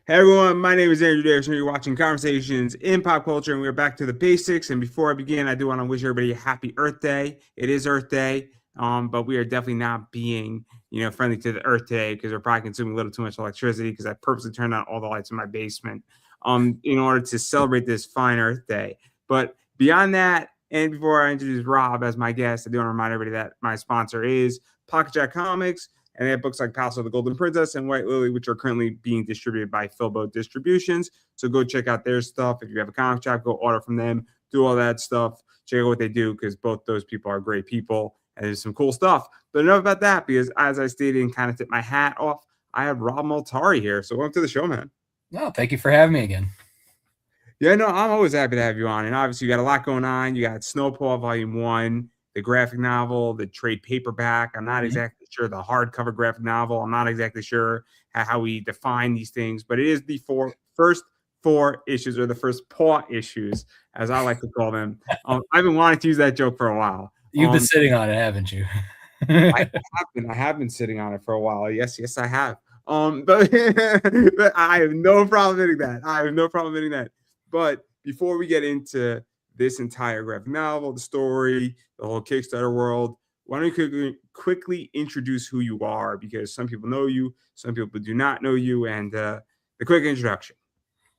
Hey everyone, my name is Andrew Davis, and you're watching Conversations in Pop Culture, and we're back to the basics. And before I begin, I do want to wish everybody a happy Earth Day. It is Earth Day, but we are definitely not being, friendly to the Earth today because we're probably consuming a little too much electricity because I purposely turned on all the lights in my basement, in order to celebrate this fine Earth Day. But beyond that, and before I introduce Rob as my guest, I do want to remind everybody that my sponsor is Pocket Jack Comics. And they have books like Paso the Golden Princess and White Lily, which are currently being distributed by Filbo Distributions. So go check out their stuff. If you have a comic shop, go order from them. Do all that stuff. Check out what they do because both those people are great people and there's some cool stuff. But enough about that because as I stated and kind of tip my hat off, I have Rob Multari here. So welcome to the show, man. No, thank you for having me again. Yeah, no, I'm always happy to have you on. And obviously, you got a lot going on. You got Snowpaw Volume 1, the graphic novel, the trade paperback. I'm not exactly sure the hardcover graphic novel. I'm not exactly sure how we define these things, but it is the first four issues, or the first paw issues, as I like to call them. I've been wanting to use that joke for a while. You've been sitting on it, haven't you? I have been sitting on it for a while. Yes, I have. But, but I have no problem admitting that. I have no problem admitting that. But before we get into this entire graphic novel, the story, the whole Kickstarter world, why don't you quickly introduce who you are? Because some people know you, some people do not know you, and the quick introduction.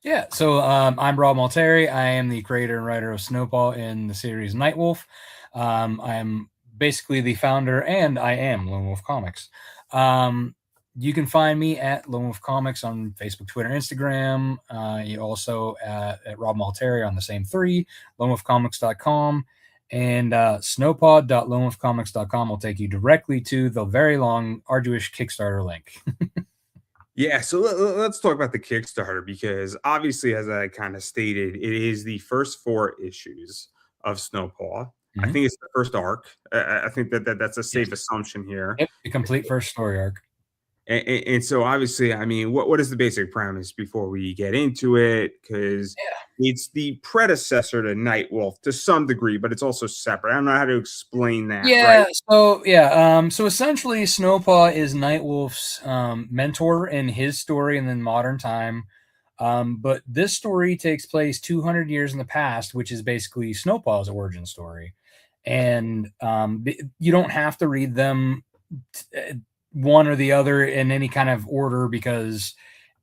Yeah, so I'm Rob Multari. I am the creator and writer of Snowball in the series Nightwolf. I am basically the founder, and I am Lone Wolf Comics. You can find me at Lone Wolf Comics on Facebook, Twitter, Instagram. You also at Rob Multari on the same three, lonewolfcomics.com. And snowpod.lonewolfcomics.com will take you directly to the very long, arduous Kickstarter link. Yeah, so let's talk about the Kickstarter because obviously, as I kind of stated, it is the first four issues of Snowpaw. I think it's the first arc. I think that's a safe assumption here. Yep, the complete first story arc. And so, obviously, I mean, what is the basic premise before we get into it? Because it's the predecessor to Nightwolf to some degree, but it's also separate. I don't know how to explain that. Yeah, right? so essentially, Snowpaw is Nightwolf's mentor in his story in the modern time. But this story takes place 200 years in the past, which is basically Snowpaw's origin story. And you don't have to read them one or the other in any kind of order because,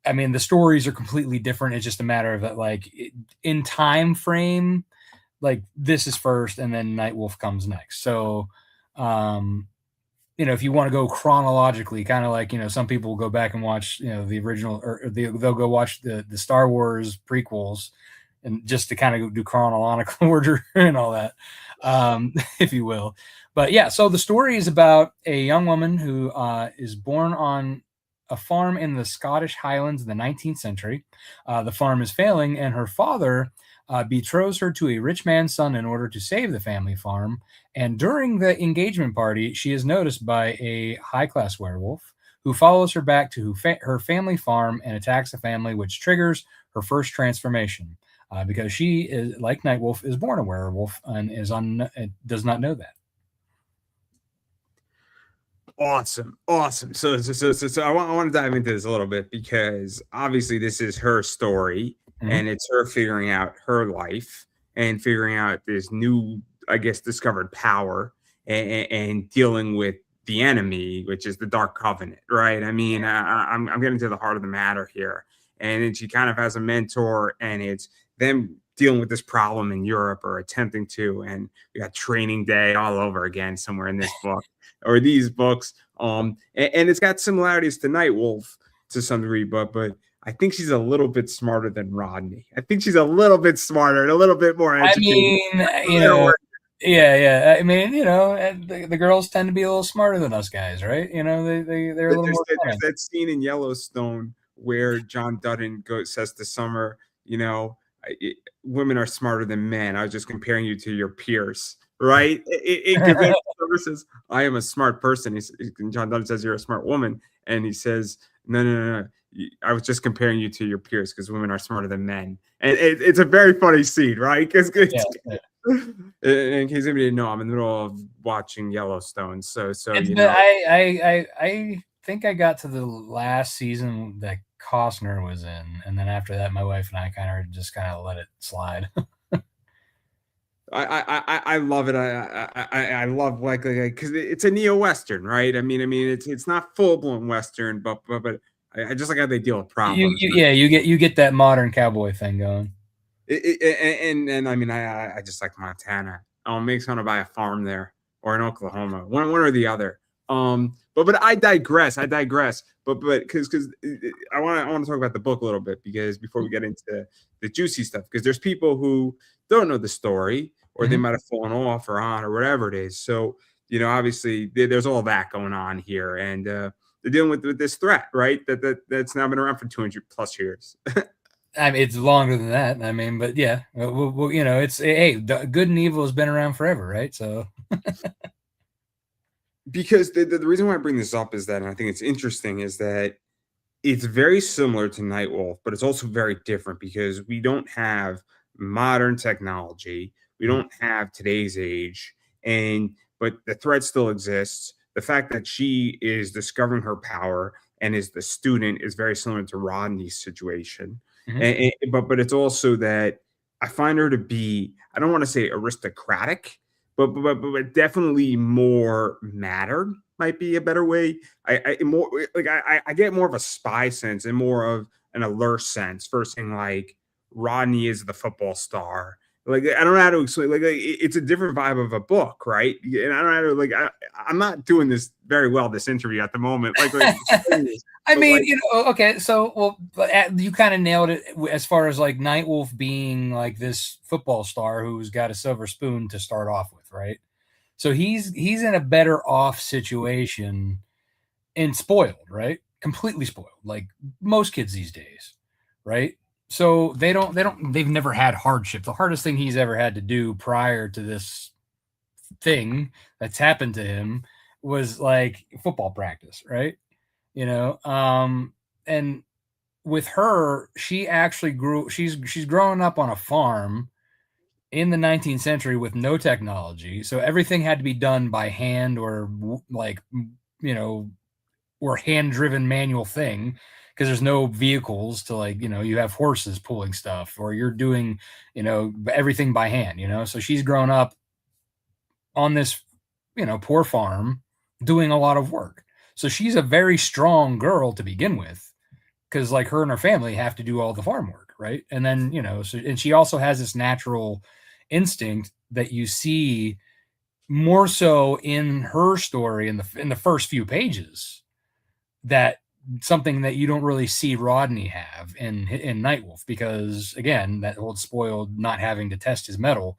I mean, the stories are completely different. It's just a matter of that, like, in time frame, like this is first and then Nightwolf comes next. So, if you want to go chronologically, kind of like, some people will go back and watch, the original, or they'll go watch the Star Wars prequels and just to kind of do chronological order and all that, if you will. But yeah, so the story is about a young woman who is born on a farm in the Scottish Highlands in the 19th century. The farm is failing, and her father betroths her to a rich man's son in order to save the family farm. And during the engagement party, she is noticed by a high-class werewolf who follows her back to her family farm and attacks the family, which triggers her first transformation. Because she is, like Nightwolf, is born a werewolf and does not know that. Awesome. So I want to dive into this a little bit because obviously this is her story and it's her figuring out her life and figuring out this new, I guess, discovered power and dealing with the enemy, which is the Dark Covenant, right? I mean, I'm getting to the heart of the matter here, and then she kind of has a mentor, and it's them dealing with this problem in Europe or attempting to, and we got Training Day all over again somewhere in this book or these books. And it's got similarities to Nightwolf to some degree, but I think she's a little bit smarter than Rodney. I think she's a little bit smarter and a little bit more educated. I mean, yeah. I mean, the girls tend to be a little smarter than us guys, right? They're a little more. There's that scene in Yellowstone where John Dutton says to Summer, women are smarter than men. I was just comparing you to your peers, right? Says, I am a smart person. John Dutton says you're a smart woman, and he says, no. I was just comparing you to your peers because women are smarter than men, and it's a very funny scene, right? Because in case anybody didn't know, I'm in the middle of watching Yellowstone, so I think I got to the last season that Costner was in, and then after that, my wife and I just let it slide. I love it. I love like because it's a neo western, right? I mean it's not full blown western, but I just like how they deal with problems. Yeah, you get that modern cowboy thing going. And I mean I just like Montana. Makes fun to buy a farm there or in Oklahoma, one or the other. But I digress. I digress. But because I want to talk about the book a little bit because before we get into the juicy stuff, because there's people who don't know the story or they Mhm. might have fallen off or on or whatever it is. So obviously there's all that going on here, and they're dealing with this threat, right? That's now been around for 200 plus years. I mean, it's longer than that. I mean, but yeah, it's hey, good and evil has been around forever, right? So Because the reason why I bring this up is that, and I think it's interesting, is that it's very similar to Nightwolf, but it's also very different because we don't have modern technology. We Mhm. don't have today's age, and but the threat still exists. The fact that she is discovering her power and is the student is very similar to Rodney's situation. Mhm. But it's also that I find her to be, I don't want to say aristocratic, but definitely more mattered might be a better way. I more like I get more of a spy sense and more of an alert sense versus like Rodney is the football star. Like I don't know how to explain. It's a different vibe of a book, right? And I don't know how to I'm not doing this very well this interview at the moment. I But mean, like okay, so you kind of nailed it as far as like Nightwolf being like this football star who's got a silver spoon to start off with, right? So he's in a better off situation and spoiled, right? Completely spoiled, like most kids these days, right? So they've never had hardship. The hardest thing he's ever had to do prior to this thing that's happened to him was like football practice, right? And with her, she actually she's growing up on a farm in the 19th century with no technology, so everything had to be done by hand or like you know or hand driven manual thing because there's no vehicles to you have horses pulling stuff or you're doing everything by hand, so she's grown up on this poor farm doing a lot of work, so she's a very strong girl to begin with because like her and her family have to do all the farm work, right? And then and she also has this natural instinct that you see more so in her story in the first few pages, that something that you don't really see Rodney have in Nightwolf, because again, that old spoiled not having to test his metal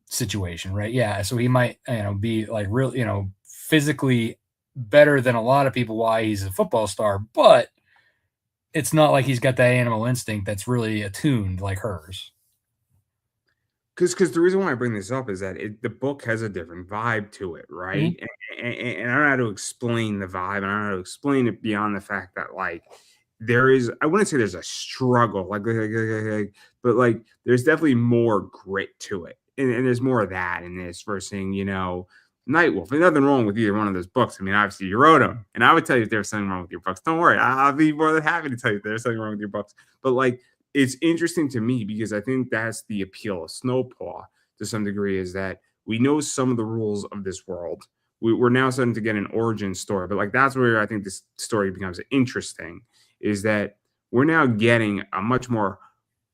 situation, right? Yeah, so he might be like real physically better than a lot of people why he's a football star, but it's not like he's got that animal instinct that's really attuned like hers. because the reason why I bring this up is that the book has a different vibe to it, right? Mhm. And I don't know how to explain the vibe, and I don't know how to explain it beyond the fact that like there is, I wouldn't say there's a struggle, but like there's definitely more grit to it, and there's more of that in this versus Nightwolf. There's nothing wrong with either one of those books. I mean, obviously you wrote them, and I would tell you if there's something wrong with your books. Don't worry, I'll be more than happy to tell you if there's something wrong with your books. But like it's interesting to me because I think that's the appeal of Snowpaw to some degree is that we know some of the rules of this world. We're now starting to get an origin story, but like that's where I think this story becomes interesting is that we're now getting a much more,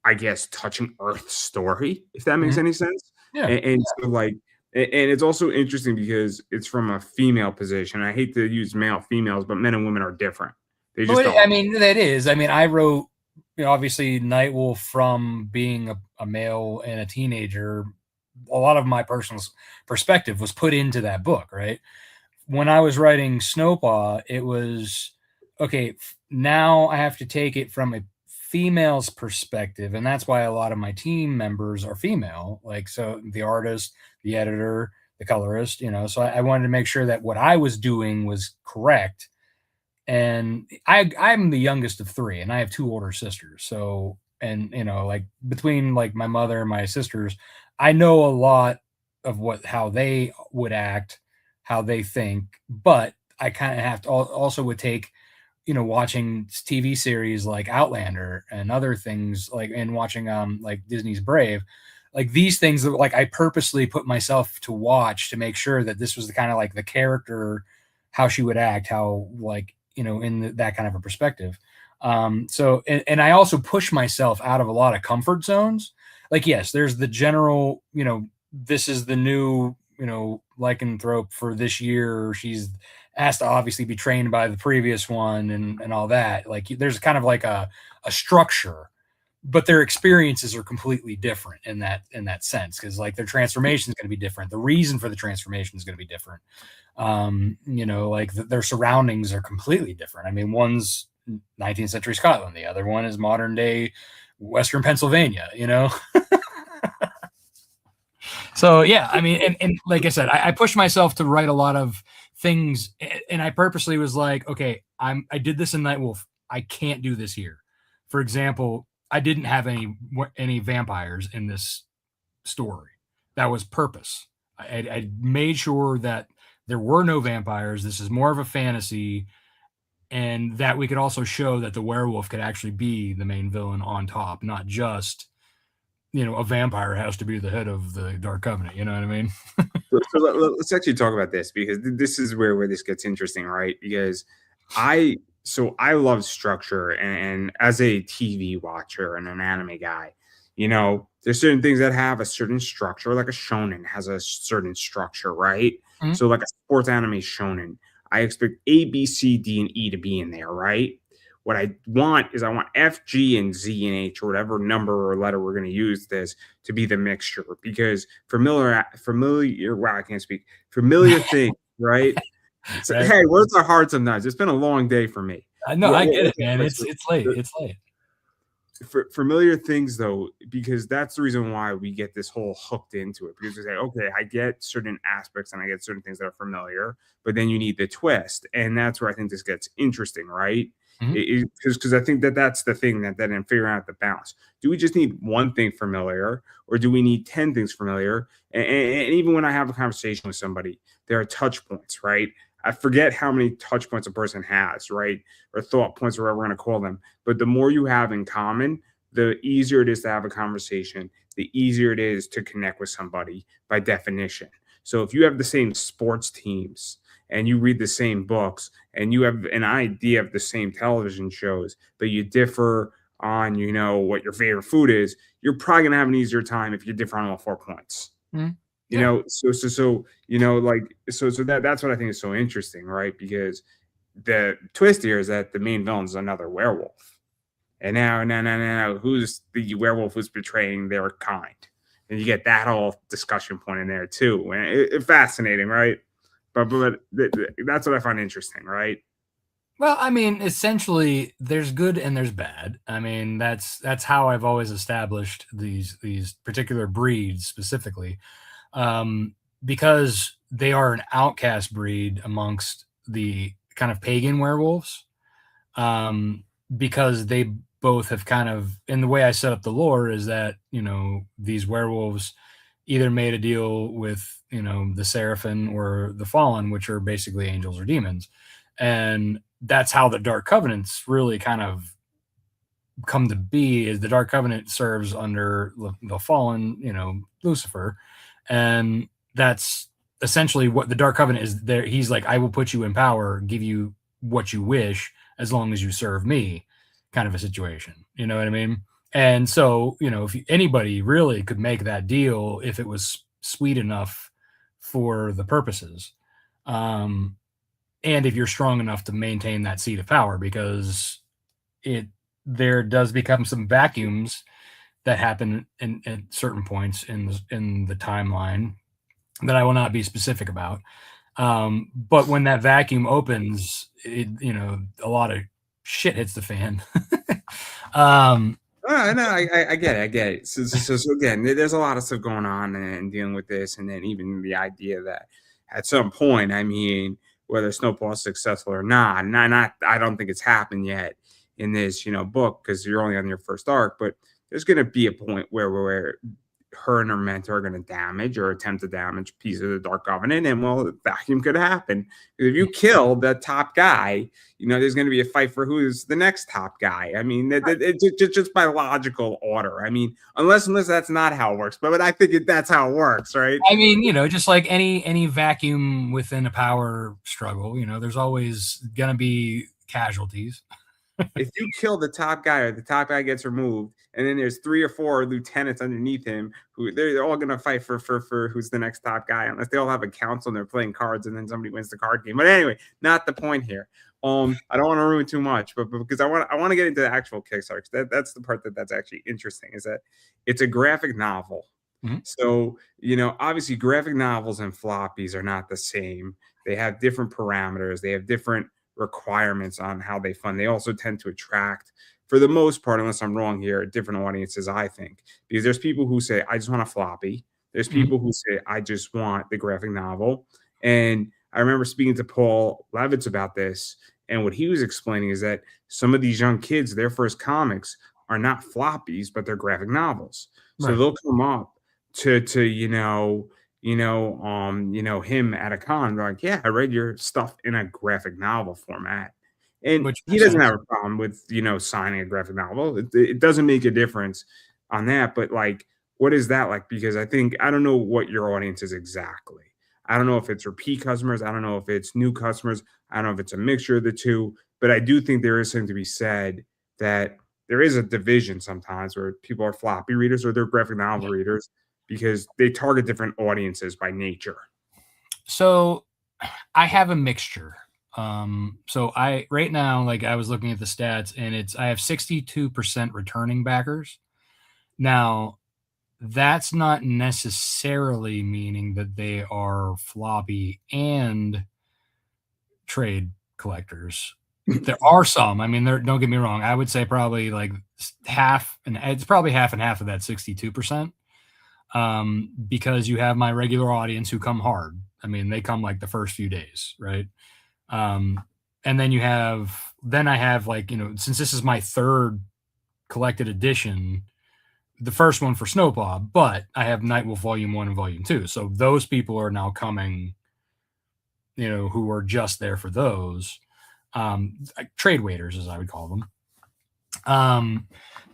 I guess, touching earth story, if that makes Mhm. any sense. Yeah. And so like, and it's also interesting because it's from a female position. I hate to use male females, but men and women are different. They Oh, just I are. mean, that is. I mean, I wrote, obviously, Nightwolf from being a male and a teenager. A lot of my personal perspective was put into that book, right? When I was writing Snowpaw, it was okay. Now I have to take it from a female's perspective, and that's why a lot of my team members are female. Like, so the artist, the editor, the colorist, So I wanted to make sure that what I was doing was correct, and I'm the youngest of three, and I have two older sisters. So, and like between like my mother and my sisters, I know a lot of how they would act, how they think, but I kind of have to also would take, watching TV series like Outlander and other things like, and watching like Disney's Brave, like these things that like I purposely put myself to watch to make sure that this was the kind of like the character, how she would act, how like, in that kind of a perspective. So and I also push myself out of a lot of comfort zones. Like, yes, there's the general, this is the new, lycanthrope for this year. She's has to obviously be trained by the previous one and all that. Like there's kind of like a structure, but their experiences are completely different in that sense, because like their transformation is going to be different. The reason for the transformation is going to be different. Like their surroundings are completely different. I mean, one's 19th century Scotland, the other one is modern day Western Pennsylvania, So yeah, I mean, and like I said, I pushed myself to write a lot of things, and I purposely was like, okay, I did this in Night Wolf. I can't do this here. For example, I didn't have any vampires in this story. That was purpose. I made sure that there were no vampires. This is more of a fantasy, and that we could also show that the werewolf could actually be the main villain on top, not just a vampire has to be the head of the Dark Covenant. You know what I mean? Let's actually talk about this, because this is where this gets interesting, right? Because I love structure, and as a TV watcher and an anime guy, there's certain things that have a certain structure, like a shonen has a certain structure, right? Mhm. So like a sports anime shonen, I expect A, B, C, D, and E to be in there, right? What I want is I want F, G, and Z and H, or whatever number or letter we're going to use this to be the mixture, because wow, I can't speak. Familiar thing, right? So, Right. hey, words are hard sometimes. It's been a long day for me. No, I get it, What's that man. place? It's late. It's late. For familiar things, though, because that's the reason why we get this whole hooked into it, because we say, okay, I get certain aspects and I get certain things that are familiar, but then you need the twist, and that's where I think this gets interesting, right? Mhm. Because I think that that's the thing that then figuring out the balance. Do we just need one thing familiar, or do we need 10 things familiar? And even when I have a conversation with somebody, there are touch points, right? I forget how many touch points a person has, right? Or thought points, or whatever we're going to call them. But the more you have in common, the easier it is to have a conversation, the easier it is to connect with somebody by definition. So if you have the same sports teams and you read the same books and you have an idea of the same television shows, but you differ on, what your favorite food is, you're probably going to have an easier time if you differ on all 4 points. Mhm. You Yeah. know, so that's what I think is so interesting, right? Because the twist here is that the main villain is another werewolf. And now, who's the werewolf who's betraying their kind? And you get that whole discussion point in there too. And fascinating, right? But that's what I find interesting, right? Well, I mean, essentially, there's good and there's bad. I mean, that's how I've always established these particular breeds specifically, because they are an outcast breed amongst the kind of pagan werewolves. Because they both have kind of, in the way I set up the lore is that these werewolves either made a deal with the Seraphim or the Fallen, which are basically angels or demons, and that's how the Dark Covenants really kind of come to be. Is the Dark Covenant serves under the Fallen, Lucifer, and that's essentially what the Dark Covenant is. There, he's like, I will put you in power, give you what you wish, as long as you serve me, kind of a situation. You know what I mean? And so, if anybody really could make that deal, if it was sweet enough for the purposes, um, and if you're strong enough to maintain that seat of power, because it there does become some vacuums that happen at certain points in the timeline that I will not be specific about. But when that vacuum opens, a lot of shit hits the fan. No, I get it. I get it. So again, there's a lot of stuff going on and dealing with this, and then even the idea that at some point, I mean, whether Snowfall is successful or not, I don't think it's happened yet in this, book, because you're only on your first arc. But there's going to be a point where her and her mentor are going to damage or attempt to damage pieces of the Dark Covenant, and well, vacuum could happen. If you kill the top guy, there's going to be a fight for who's the next top guy. I mean, it's just by logical order. I mean, unless that's not how it works, but I think that's how it works, right? I mean, just like any vacuum within a power struggle, there's always going to be casualties. If you kill the top guy or the top guy gets removed, and then there's 3 or 4 lieutenants underneath him who they're all going to fight for who's the next top guy, unless they all have a council and they're playing cards and then somebody wins the card game. But anyway, not the point here. I don't want to ruin too much, but because I want to get into the actual Kickstarter. That's the part that's actually interesting, is that it's a graphic novel. Mm-hmm. So, obviously graphic novels and floppies are not the same. They have different parameters. They have different requirements on how they fund. They also tend to attract, for the most part, unless I'm wrong here, different audiences, I think, because there's people who say, I just want a floppy. There's people who say, I just want the graphic novel. And I remember speaking to Paul Levitz about this, and what he was explaining is that some of these young kids, their first comics are not floppies, but they're graphic novels. So they'll come up to him at a con, like, yeah, I read your stuff in a graphic novel format. And he doesn't have a problem with, signing a graphic novel. It doesn't make a difference on that. But like, what is that like? Because I don't know what your audience is exactly. I don't know if it's repeat customers. I don't know if it's new customers. I don't know if it's a mixture of the two. But I do think there is something to be said that there is a division sometimes where people are floppy readers or they're graphic novel readers, because they target different audiences by nature. So I have a mixture. So right now, like, I was looking at the stats, and I have 62% returning backers. Now, that's not necessarily meaning that they are floppy and trade collectors. There are some. I mean, don't get me wrong. I would say probably like half, and it's probably half and half of that 62%. Because you have my regular audience who come hard. I mean, they come like the first few days, right? And then I have like, since this is my third collected edition, the first one for Snowpaw, but I have Nightwolf Volume 1 and Volume 2. So those people are now coming, who are just there for those. Trade waiters, as I would call them.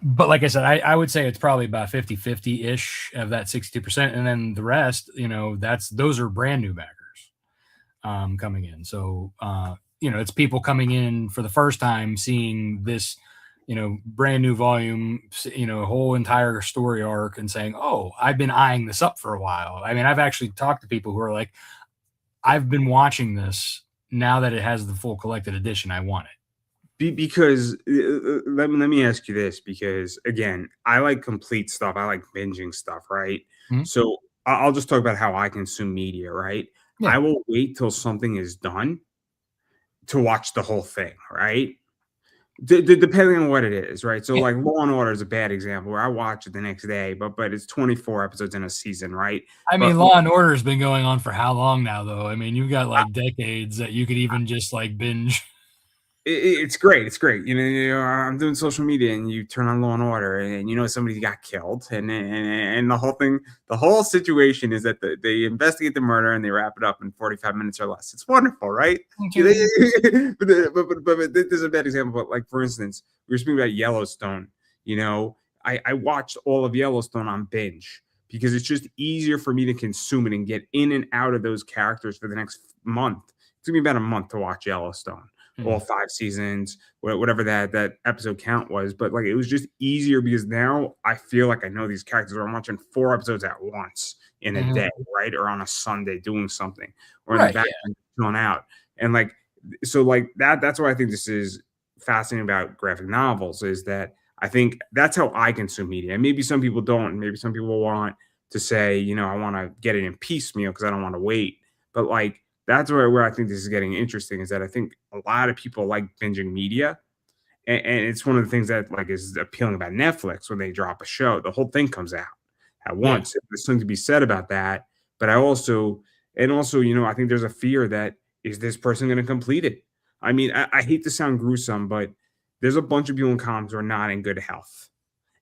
But like I said, I would say it's probably about 50-50-ish of that 62%. And then the rest, those are brand new backers coming in. So, it's people coming in for the first time, seeing this, brand new volume, whole entire story arc, and saying, oh, I've been eyeing this up for a while. I mean, I've actually talked to people who are like, I've been watching this. Now that it has the full collected edition, I want it. Because let me ask you this, because again, I like complete stuff. I like binging stuff, right? Mm-hmm. So I'll just talk about how I consume media, right? Yeah. I will wait till something is done to watch the whole thing, right? Depending on what it is, right? So like Law and Order is a bad example where I watch it the next day, but it's 24 episodes in a season, right? I mean, Law and Order has been going on for how long now, though? I mean, you've got like decades that you could even just like binge. It's great. It's great. I'm doing social media, and you turn on Law and Order, and somebody got killed, and the whole situation is that they investigate the murder and they wrap it up in 45 minutes or less. It's wonderful, right? but there's a bad example. But like, for instance, we were speaking about Yellowstone. I watched all of Yellowstone on binge because it's just easier for me to consume it and get in and out of those characters for the next month. It took me about a month to watch Yellowstone. All 5 seasons, whatever that episode count was. But like, it was just easier because now I feel like I know these characters. I'm watching 4 episodes at once in a day, right? Or on a Sunday doing something, or in the back chilling out. And like, so like that's why I think this is fascinating about graphic novels, is that I think that's how I consume media. And maybe some people don't. Maybe some people want to say, I want to get it in piecemeal because I don't want to wait. But like, that's where I think this is getting interesting, is that I think a lot of people like binging media. And it's one of the things that like is appealing about Netflix. When they drop a show, the whole thing comes out at once. There's something to be said about that. But I think there's a fear that, is this person going to complete it? I mean, I hate to sound gruesome, but there's a bunch of people in comics who are not in good health.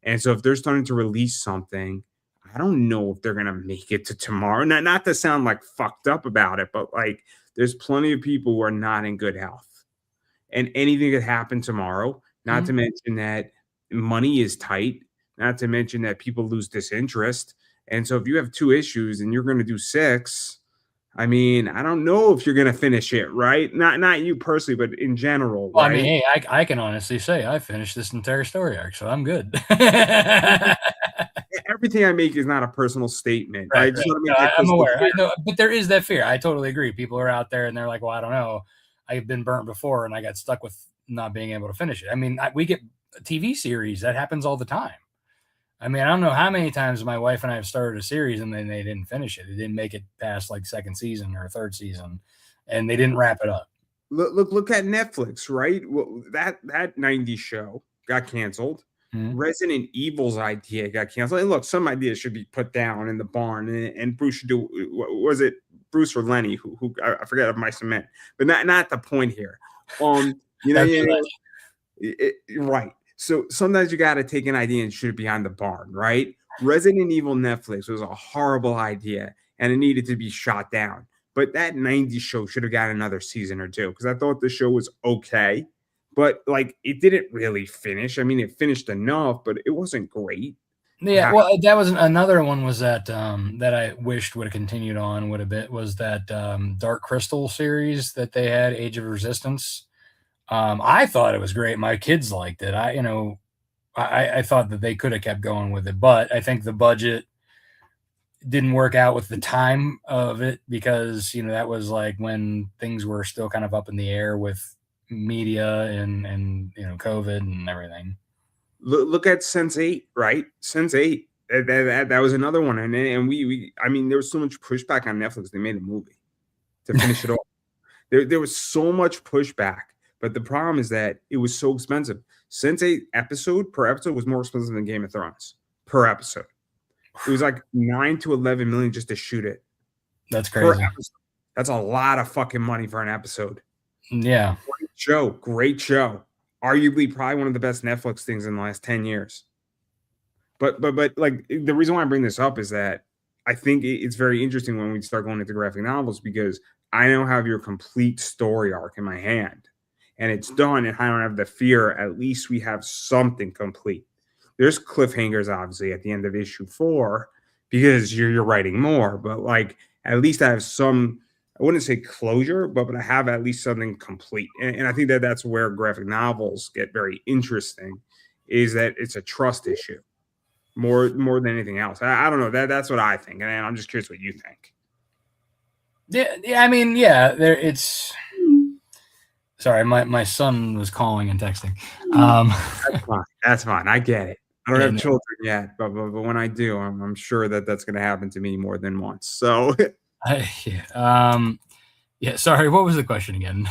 And so if they're starting to release something, I don't know if they're gonna make it to tomorrow. Not to sound like fucked up about it, but like there's plenty of people who are not in good health, and anything could happen tomorrow. Not to Mhm. mention that money is tight. Not to mention that people lose disinterest. And so if you have two issues and you're going to do six, I mean, I don't know if you're going to finish it, right? Not you personally, but in general, Well, I mean, right? hey, I can honestly say I finished this entire story arc, so I'm good. Everything I make is not a personal statement. Right, I right. just want to No, make that I'm crystal aware. clear. I know, but there is that fear. I totally agree. People are out there and they're like, "Well, I don't know. I've been burnt before, and I got stuck with not being able to finish it." I mean, we get TV series that happens all the time. I mean, I don't know how many times my wife and I have started a series and then they didn't finish it. They didn't make it past like second season or third season, and they didn't wrap it up. Look at Netflix, right? Well, that '90s show got canceled. Mhm. Resident Evil's idea got canceled. And look, some ideas should be put down in the barn, and Bruce should do. Was it Bruce or Lenny who I forget of my cement, but not the point here. You know, That'd be you like, know right. So sometimes you got to take an idea and shoot it behind the barn, right? Resident Evil Netflix was a horrible idea and it needed to be shot down. But that '90s show should have got another season or two because I thought the show was okay. But like it didn't really finish. I mean, it finished enough, but it wasn't great. yeah. Well, that was another one. Was that that I wished would have continued on? Would have been was that Dark Crystal series that they had, Age of Resistance. I thought it was great. My kids liked it. I thought that they could have kept going with it, but I think the budget didn't work out with the time of it because that was like when things were still kind of up in the air with media and COVID and everything. Look at Sense8, right? Sense8. That was another one. And we I mean, there was so much pushback on Netflix. They made a movie to finish it off. There was so much pushback, but the problem is that it was so expensive. Sense8 episode per episode was more expensive than Game of Thrones per episode. It was like 9 to 11 million just to shoot it That's per crazy. episode. That's a lot of fucking money for an episode. Yeah. Great show. Arguably, probably one of the best Netflix things in the last 10 years. But like the reason why I bring this up is that I think it's very interesting when we start going into graphic novels because I now have your complete story arc in my hand and it's done and I don't have the fear. At least we have something complete. There's cliffhangers obviously at the end of issue 4 because you're writing more, but like at least I have some. I wouldn't say closure, but I have at least something complete, and I think that that's where graphic novels get very interesting. Is that it's a trust issue more than anything else. I don't know that's what I think, and I'm just curious what you think. Yeah. I mean, yeah. There. It's sorry. My son was calling and texting. That's fine. That's fine. I get it. I don't Yeah, have no, children yet, but when I do, I'm sure that that's going to happen to me more than once. So yeah. Yeah. Sorry. What was the question again?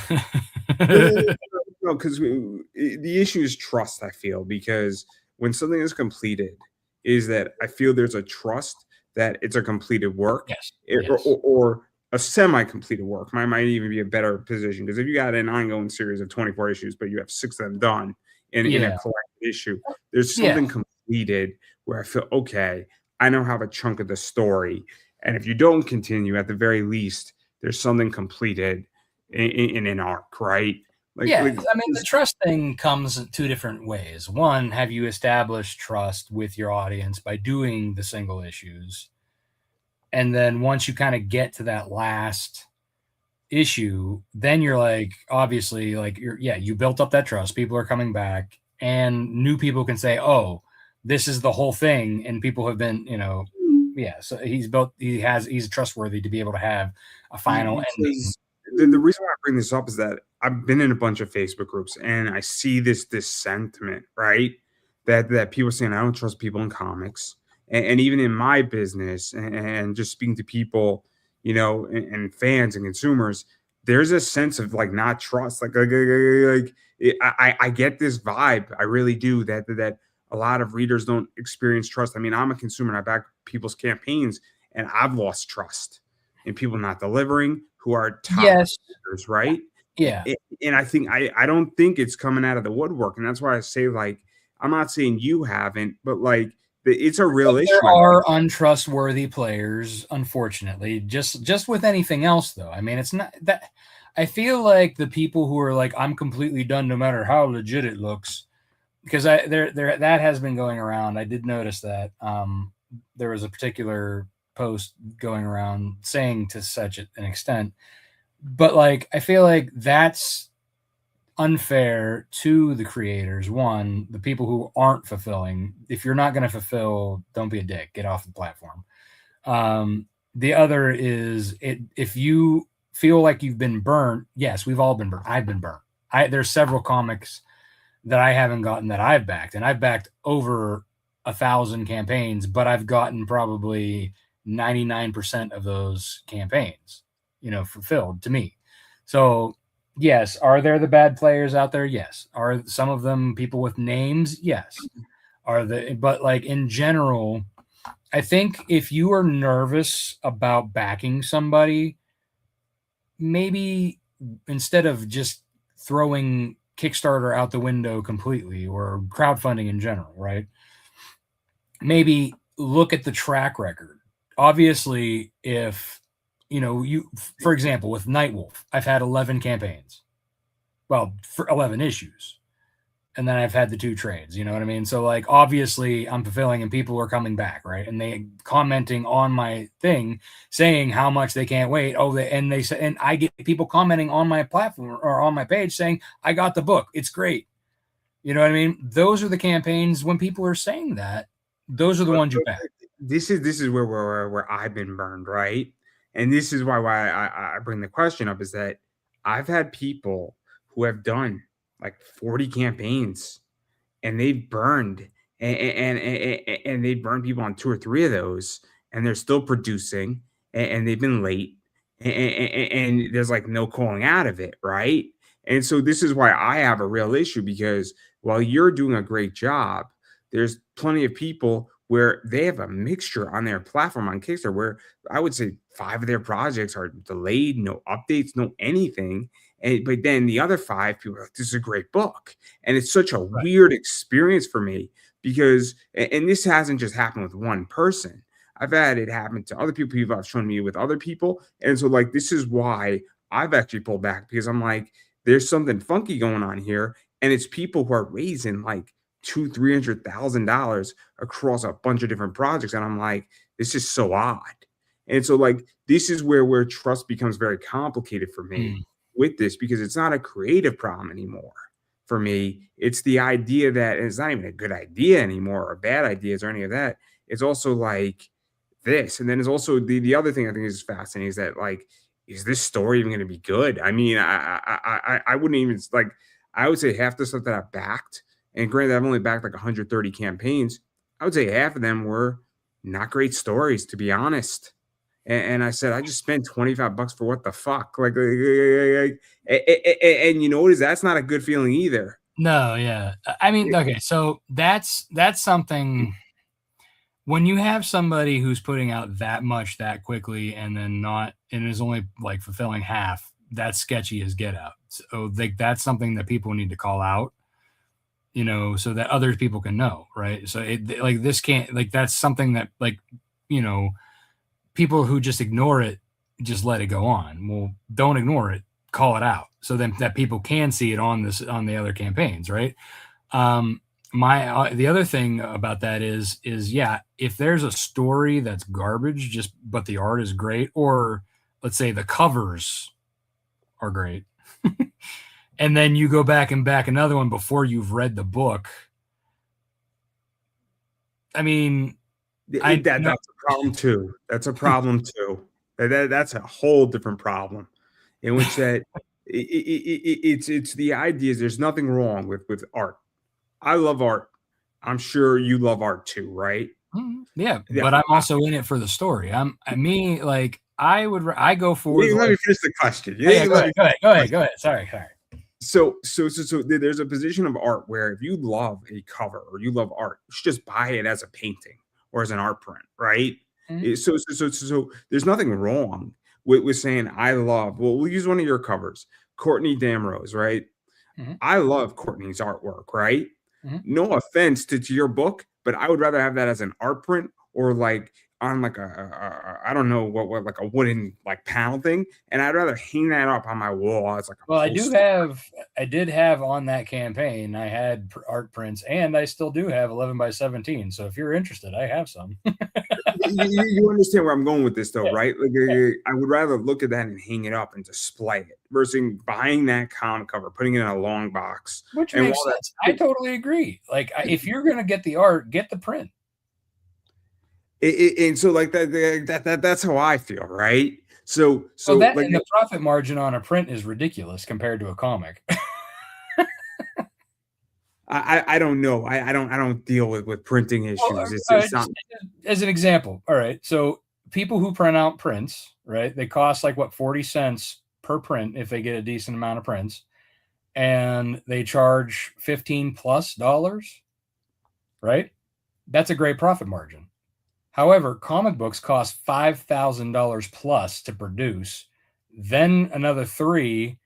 no, because the issue is trust. I feel because when something is completed, is that I feel there's a trust that it's a completed work, Yes. Yes. or a semi-completed work. Might even be a better position because if you got an ongoing series of 24 issues, but you have 6 of them done in a Yeah. collected issue, there's Yeah. something completed where I feel okay. I now have a chunk of the story, and if you don't continue, at the very least, there's something completed in an arc, right? Yeah, Like I mean, the trust thing comes in two different ways. One, have you established trust with your audience by doing the single issues? And then once you kind of get to that last issue, then you're like, obviously, like, you built up that trust. People are coming back, and new people can say, oh, this is the whole thing. And people have been, so he's trustworthy to be able to have a final ending. because the reason why I bring this up is that I've been in a bunch of Facebook groups and I see this sentiment, right? That people saying I don't trust people in comics, and even in my business, and just speaking to people, and fans and consumers, there's a sense of like not trust, I get this vibe, I really do that a lot of readers don't experience trust. I mean, I'm a consumer and I back people's campaigns, and I've lost trust in people not delivering who are top Yes. readers, right? Yeah. And I think I don't think it's coming out of the woodwork, and that's why I say like I'm not saying you haven't, but like It's a real issue, There I think. are untrustworthy players, unfortunately. Just with anything else, though. I mean, it's not that. I feel like the people who are like, I'm completely done, no matter how legit it looks, because there that has been going around. I did notice that there was a particular post going around saying to such an extent, but like I feel like that's unfair to the creators. One, the people who aren't fulfilling. If you're not going to fulfill, don't be a dick. Get off the platform. The other is if you feel like you've been burnt. Yes, we've all been burnt. I've been burnt. There's several comics that I haven't gotten that I've backed, and I've backed over 1,000 campaigns, but I've gotten probably 99% of those campaigns, fulfilled to me. So yes, are there the bad players out there? Yes. Are some of them people with names? Yes. But like in general, I think if you are nervous about backing somebody, maybe instead of just throwing Kickstarter out the window completely or crowdfunding in general, right? Maybe look at the track record. Obviously, if for example, with Nightwolf, I've had 11 campaigns. Well, for 11 issues. And then I've had the 2 trades, you know what I mean? So like obviously I'm fulfilling and people are coming back, right? And they commenting on my thing saying how much they can't wait. They say, and I get people commenting on my platform or on my page saying, I got the book. It's great. You know what I mean? Those are the campaigns when people are saying that, those are the ones you back. This is where I've been burned, right? And this is why I bring the question up is that I've had people who have done like 40 campaigns and they've burned and they've burned people on 2 or 3 of those, and they're still producing, and they've been late, and there's like no calling out of it, right? And so this is why I have a real issue because while you're doing a great job, there's plenty of people where they have a mixture on their platform on Kickstarter where I would say 5 of their projects are delayed, no updates, no anything. But then the other 5 people are like, this is a great book. And it's such a Right. weird experience for me because, and this hasn't just happened with one person. I've had it happen to other people. People have shown me with other people. And so, like, this is why I've actually pulled back because I'm like, there's something funky going on here. And it's people who are raising like $200,000-300,000 across a bunch of different projects. And I'm like, this is so odd. And so, like, this is where trust becomes very complicated for me with this because it's not a creative problem anymore for me. It's the idea that it's not even a good idea anymore or bad ideas or any of that. It's also like this. And then there's also the other thing I think is fascinating is that like, is this story even going to be good? I mean, I wouldn't even like, I would say half the stuff that I backed, and granted, I've only backed like 130 campaigns. I would say half of them were not great stories, to be honest. And I said, I just spent $25 for what the fuck? And you know what is that's not a good feeling either. No, yeah. I mean, okay, so that's something when you have somebody who's putting out that much that quickly and then not and is only like fulfilling half, that's sketchy as get out. So like that's something that people need to call out, so that other people can know, right? So like this can't like that's something that like, people who just ignore it, just let it go on. Well, don't ignore it, call it out so then that people can see it on the other campaigns, right? The other thing about that is yeah, if there's a story that's garbage just but the art is great, or let's say the covers are great and then you go back and back another one before you've read the book, I mean, that's a problem too. That's a problem too. That's a whole different problem in which that it's the idea is there's nothing wrong with art. I love art. I'm sure you love art too, right? Yeah, Yeah. but I'm also in it for the story. I go for Let me finish the question. Yeah, go ahead. Sorry. So there's a position of art where if you love a cover or you love art, you should just buy it as a painting or as an art print, right? So there's nothing wrong with saying I love. Well, we'll use one of your covers, Courtney Damrose, right? Mhm. I love Courtney's artwork, right? No offense to your book, but I would rather have that as an art print or like on like I don't know what like a wooden like panel thing, and I'd rather hang that up on my wall as like a Well, poster. I did have on that campaign, I had art prints, and I still do have 11 by 17. So if you're interested, I have some. You understand where I'm going with this, though, right? Like, I would rather look at that and hang it up and display it versus buying that comic cover, putting it in a long box. Which And makes while sense. I totally agree. Like, if you're going to get the art, get the print. and so like that's how I feel, right? So Well, that like and the profit margin on a print is ridiculous compared to a comic. I don't know. I don't deal with printing issues. It's not. As an example, all right. So people who print out prints, right? They cost like what 40 cents per print if they get a decent amount of prints, and they charge $15+, right? That's a great profit margin. However, comic books cost $5,000 plus to produce, then another 3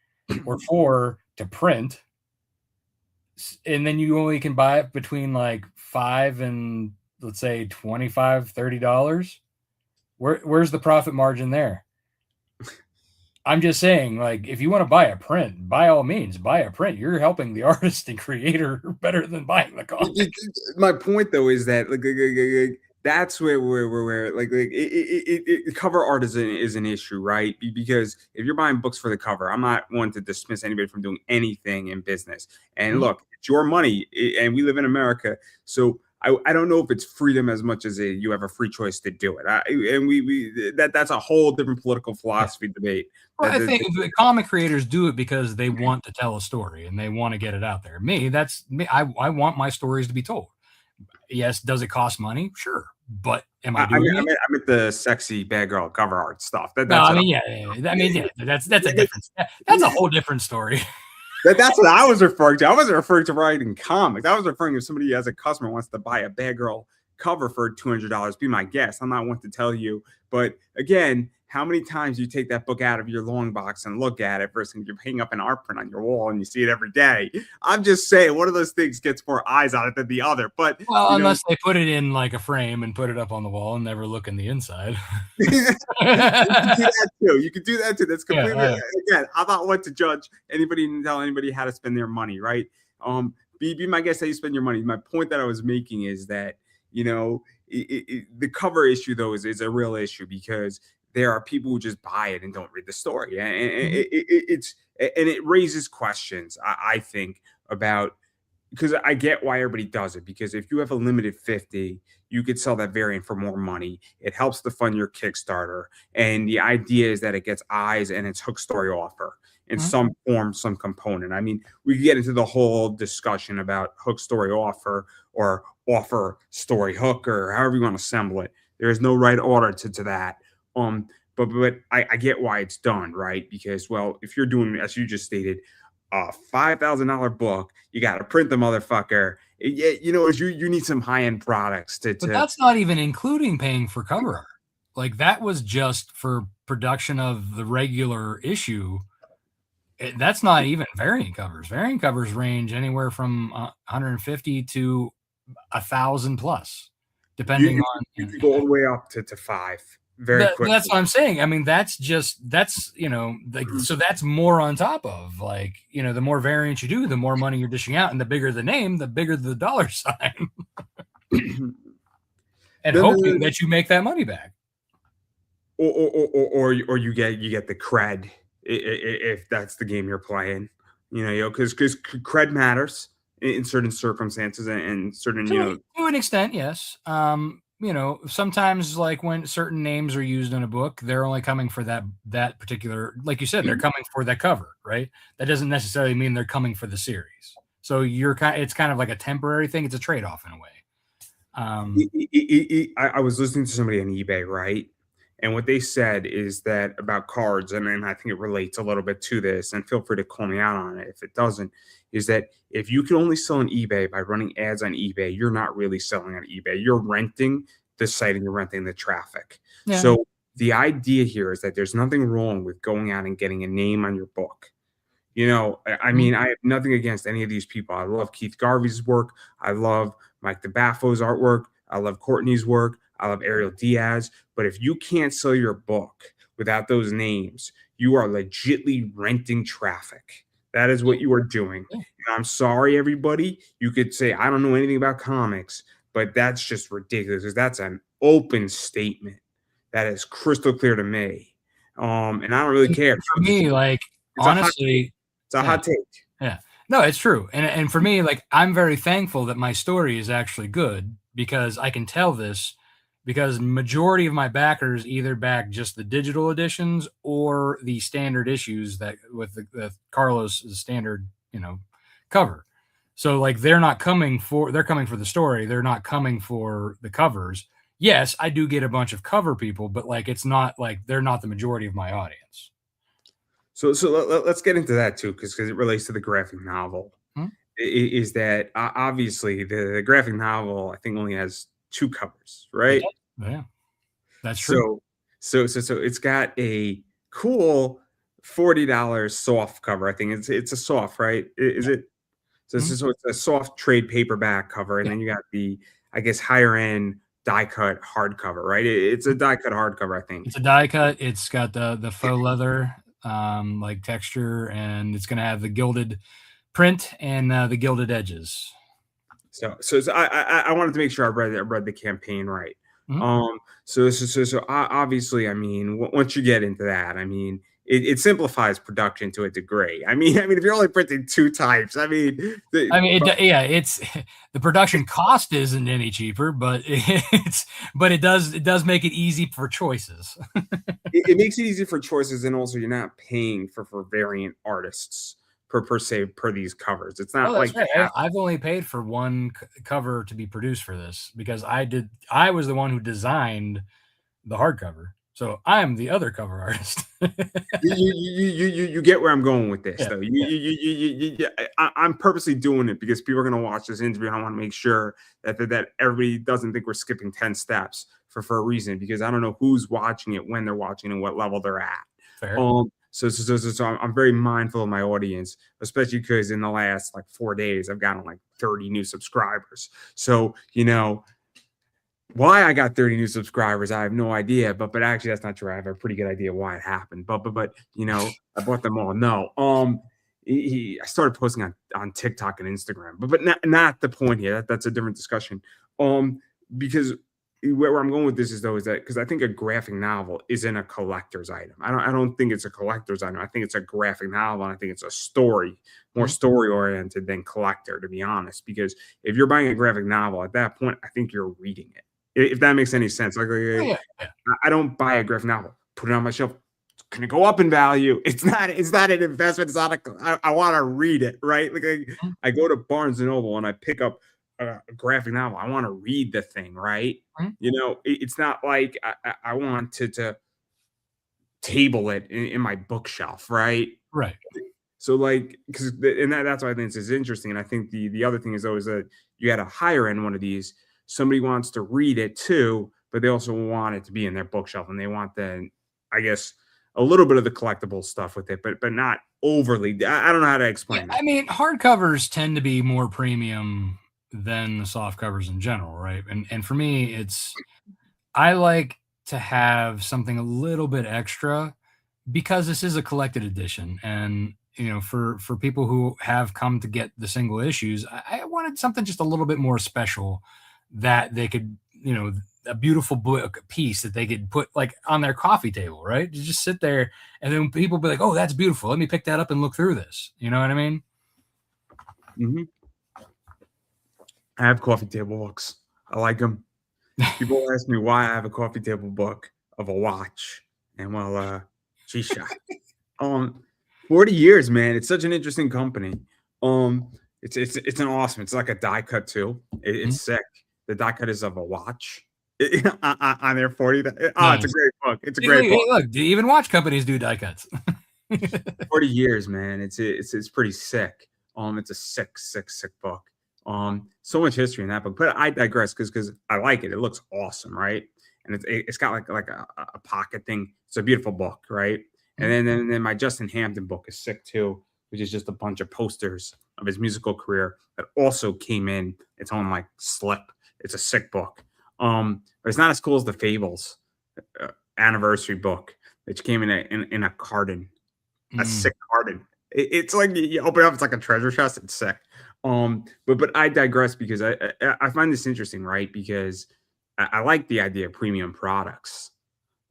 or 4 to print, and then you only can buy it between like $5 and let's say $25-$30. Where's the profit margin there? I'm just saying, like, if you want to buy a print, by all means, buy a print. You're helping the artist and creator better than buying the comic. My point, though, is that like that's where like cover art is an issue, right? Because if you're buying books for the cover, I'm not one to dismiss anybody from doing anything in business. And look, it's your money, and we live in America, so I don't know if it's freedom as much as you have a free choice to do it. That's a whole different political philosophy debate. Well, I think the comic creators do it because they want to tell a story and they want to get it out there. That's me. I want my stories to be told. Yes, does it cost money? Sure, but am I doing it? I meant the sexy bad girl cover art stuff. That's a different. That's a whole different story. That's what I was referring to. I wasn't referring to writing comics. I was referring to somebody as a customer wants to buy a bad girl cover for $200. Be my guest. I'm not one to tell you, but again, how many times you take that book out of your long box and look at it versus you're hanging up an art print on your wall and you see it every day? I'm just saying one of those things gets more eyes on it than the other. But unless they put it in like a frame and put it up on the wall and never look in the inside. You can do that too. You can do that too. That's completely again, I'm not one to judge anybody and tell anybody how to spend their money, right? Be my guest how you spend your money. My point that I was making is that the cover issue though is a real issue because there are people who just buy it and don't read the story, and it raises questions. I think about because I get why everybody does it because if you have a limited 50, you could sell that variant for more money. It helps to fund your Kickstarter, and the idea is that it gets eyes and its hook story offer in some form, some component. I mean, we get into the whole discussion about hook story offer or offer story hook or however you want to assemble it. There is no right order to that. But I get why it's done, right? Because, well, if you're doing, as you just stated, a $5,000 book, you got to print the motherfucker. You need some high-end products But that's not even including paying for cover art. Like that was just for production of the regular issue. That's not even variant covers. Variant covers range anywhere from 150 to 1,000 plus, depending on. You can go all the way up to 5. Very quickly. That's what I'm saying. I mean, that's so that's more on top of the more variants you do, the more money you're dishing out, and the bigger the name, the bigger the dollar sign, and hoping that you make that money back, or you get the cred if that's the game you're playing, because cred matters in certain circumstances and certain to an extent, yes. Sometimes like when certain names are used in a book, they're only coming for that particular, like you said, they're coming for that cover, right? That doesn't necessarily mean they're coming for the series. So it's kind of like a temporary thing. It's a trade-off in a way. I was listening to somebody on eBay, right? And what they said is that about cards, and I think it relates a little bit to this, and feel free to call me out on it if it doesn't, is that if you can only sell on eBay by running ads on eBay, you're not really selling on eBay. You're renting the site and you're renting the traffic. Yeah. So the idea here is that there's nothing wrong with going out and getting a name on your book. I mean, I have nothing against any of these people. I love Keith Garvey's work. I love Mike DeBaffo's artwork. I love Courtney's work. I love Ariel Diaz. But if you can't sell your book without those names, you are legitly renting traffic. That is what you are doing. Yeah. And I'm sorry, everybody. You could say, I don't know anything about comics, but that's just ridiculous because that's an open statement. That is crystal clear to me. And I don't really care. For me, like, It's honestly, a hot take. Yeah. No, it's true. And for me, like, I'm very thankful that my story is actually good because I can tell this because majority of my backers either back just the digital editions or the standard issues that with the Carlos standard, cover. So like they're coming for the story. They're not coming for the covers. Yes, I do get a bunch of cover people, but like it's not like they're not the majority of my audience. So let's get into that too, because it relates to the graphic novel. Is that obviously the graphic novel? I think only has 2 covers, right? Yeah, that's true. So it's got a cool $40 soft cover. I think it's a soft, right? Is it? So it's a soft trade paperback cover, and then you got the, I guess, higher end die cut hardcover, right? It's a die cut hardcover, I think. It's a die cut. It's got the faux leather like texture, and it's going to have the gilded print and the gilded edges. So I wanted to make sure I read the campaign right. So obviously, I mean, once you get into that, I mean, it simplifies production to a degree. I mean, if you're only printing 2 types, it's the production cost isn't any cheaper, but it does make it easy for choices. it makes it easy for choices, and also you're not paying for variant artists per se per these covers. It's not like right. I've only paid for 1 cover to be produced for this because I was the one who designed the hardcover. So I'm the other cover artist. you get where I'm going with this, though. I'm purposely doing it because people are going to watch this interview. And I want to make sure that everybody doesn't think we're skipping 10 steps for a reason, because I don't know who's watching it, when they're watching, and what level they're at. Fair. So I'm very mindful of my audience, especially because in the last 4 days I've gotten 30 new subscribers. So why I got 30 new subscribers, I have no idea. But actually, that's not true. I have a pretty good idea why it happened. But I bought them all. No, I started posting on TikTok and Instagram. But not the point here. That's a different discussion. Because where I'm going with this is that because I think a graphic novel isn't a collector's item. I don't think it's a collector's item. I think it's a graphic novel, and I think it's a story, more story oriented than collector, to be honest. Because if you're buying a graphic novel at that point, I think you're reading it. If that makes any sense. I don't buy a graphic novel, put it on my shelf. It's gonna go up in value. It's not an investment. It's not I want to read it, right? I go to Barnes and Noble and I pick up a graphic novel. I want to read the thing, right? It's not like I want to table it in my bookshelf, right? Right. So that's why I think this is interesting. And I think the other thing is always that you had a higher end one of these. Somebody wants to read it too, but they also want it to be in their bookshelf, and they want I guess, a little bit of the collectible stuff with it, but not overly. I don't know how to explain it. I mean, hardcovers tend to be more premium than the soft covers in general, right? And for me, I like to have something a little bit extra because this is a collected edition, and for people who have come to get the single issues, I wanted something just a little bit more special that they could, a beautiful book piece that they could put on their coffee table, right? You just sit there, and then people be like, "Oh, that's beautiful. Let me pick that up and look through this." You know what I mean? I have coffee table books. I like them. People ask me why I have a coffee table book of a watch, and G-Shock. 40 years, man. It's such an interesting company. It's an awesome. It's like a die cut too. It's sick. The die cut is of a watch on their 40. It's a great book. It's a great book. Look, even watch companies do die cuts. 40 years, man. It's pretty sick. It's a sick book. So much history in that book. But I digress because I like it. It looks awesome, right? And it's got like a pocket thing. It's a beautiful book, right? And then my Justin Hampton book is sick too. which is just a bunch of posters of his musical career that also came in its own like slip. It's a sick book. But it's not as cool as the Fables anniversary book, which came in a carton, a sick carton. It's like you open it up, it's like a treasure chest. It's sick. But I digress because I find this interesting, right? Because I like the idea of premium products.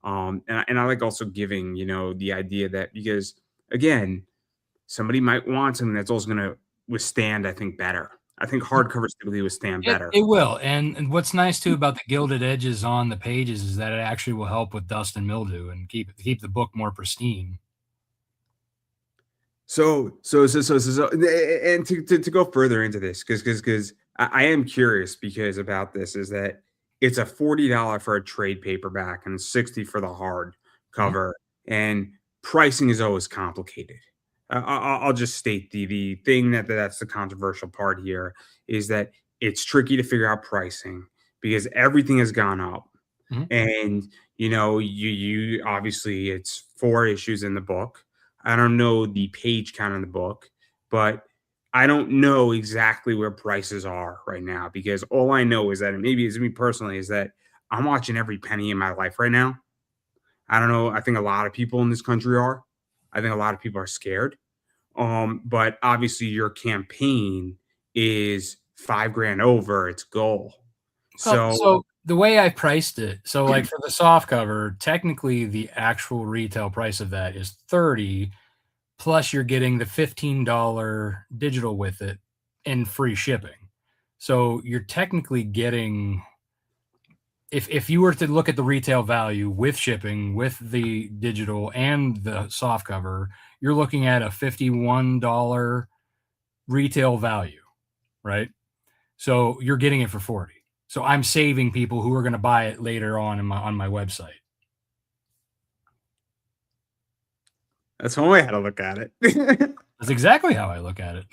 And I like also giving, the idea that because again, somebody might want something that's also going to withstand, I think, better. I think hardcovers typically withstand better. It will. And what's nice too about the gilded edges on the pages is that it actually will help with dust and mildew and keep the book more pristine. So, and to go further into this, because I am curious because about this is that it's a $40 for a trade paperback and $60 for the hard cover, and pricing is always complicated. I'll just state the thing that's the controversial part here is that it's tricky to figure out pricing because everything has gone up, and you obviously it's 4 issues in the book. I don't know the page count in the book, but I don't know exactly where prices are right now because all I know is that, and maybe it's me personally, is that I'm watching every penny in my life right now. I don't know. I think a lot of people in this country are. I think a lot of people are scared. But obviously your campaign is $5,000 over its goal. So the way I priced it, so like for the soft cover, technically the actual retail price of that is $30, plus you're getting the $15 digital with it and free shipping. So you're technically getting, if you were to look at the retail value with shipping, with the digital and the soft cover, you're looking at a $51 retail value, right? So you're getting it for $40. So I'm saving people who are going to buy it later on on my website. That's one way how to look at it. That's exactly how I look at it.